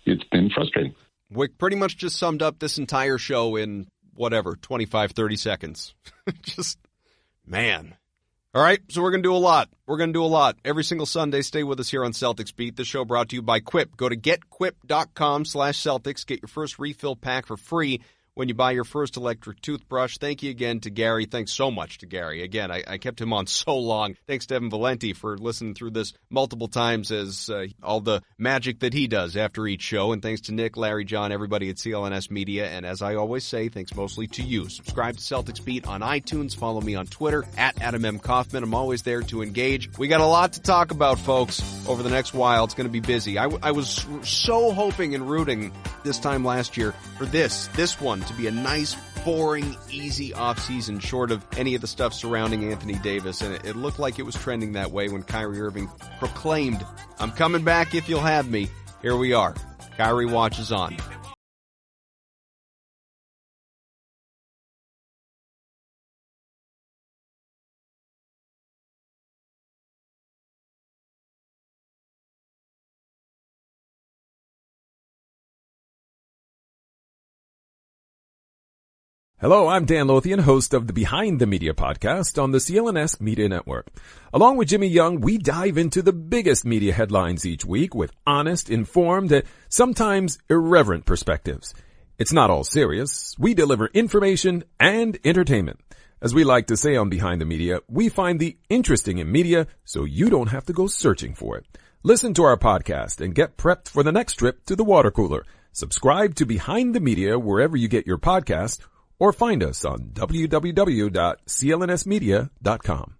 Speaker 4: it's been frustrating.
Speaker 1: Wick pretty much just summed up this entire show in, 25, 30 seconds. Man. All right, so we're going to do a lot. Every single Sunday, stay with us here on Celtics Beat. This show brought to you by Quip. Go to getquip.com/Celtics. Get your first refill pack for free when you buy your first electric toothbrush. Thank you again to Gary. Thanks so much to Gary. Again, I kept him on so long. Thanks to Evan Valenti for listening through this multiple times, as all the magic that he does after each show. And thanks to Nick, Larry, John, everybody at CLNS Media. And as I always say, thanks mostly to you. Subscribe to Celtics Beat on iTunes. Follow me on Twitter at Adam M. Kaufman. I'm always there to engage. We got a lot to talk about, folks, over the next while. It's going to be busy. I was so hoping and rooting this time last year for this one to be a nice, boring, easy offseason, short of any of the stuff surrounding Anthony Davis. And it looked like it was trending that way when Kyrie Irving proclaimed, "I'm coming back if you'll have me." Here we are. Kyrie watches on.
Speaker 7: Hello, I'm Dan Lothian, host of the Behind the Media podcast on the CLNS Media Network. Along with Jimmy Young, we dive into the biggest media headlines each week with honest, informed, and sometimes irreverent perspectives. It's not all serious. We deliver information and entertainment. As we like to say on Behind the Media, we find the interesting in media so you don't have to go searching for it. Listen to our podcast and get prepped for the next trip to the water cooler. Subscribe to Behind the Media wherever you get your podcast, or find us on www.clnsmedia.com.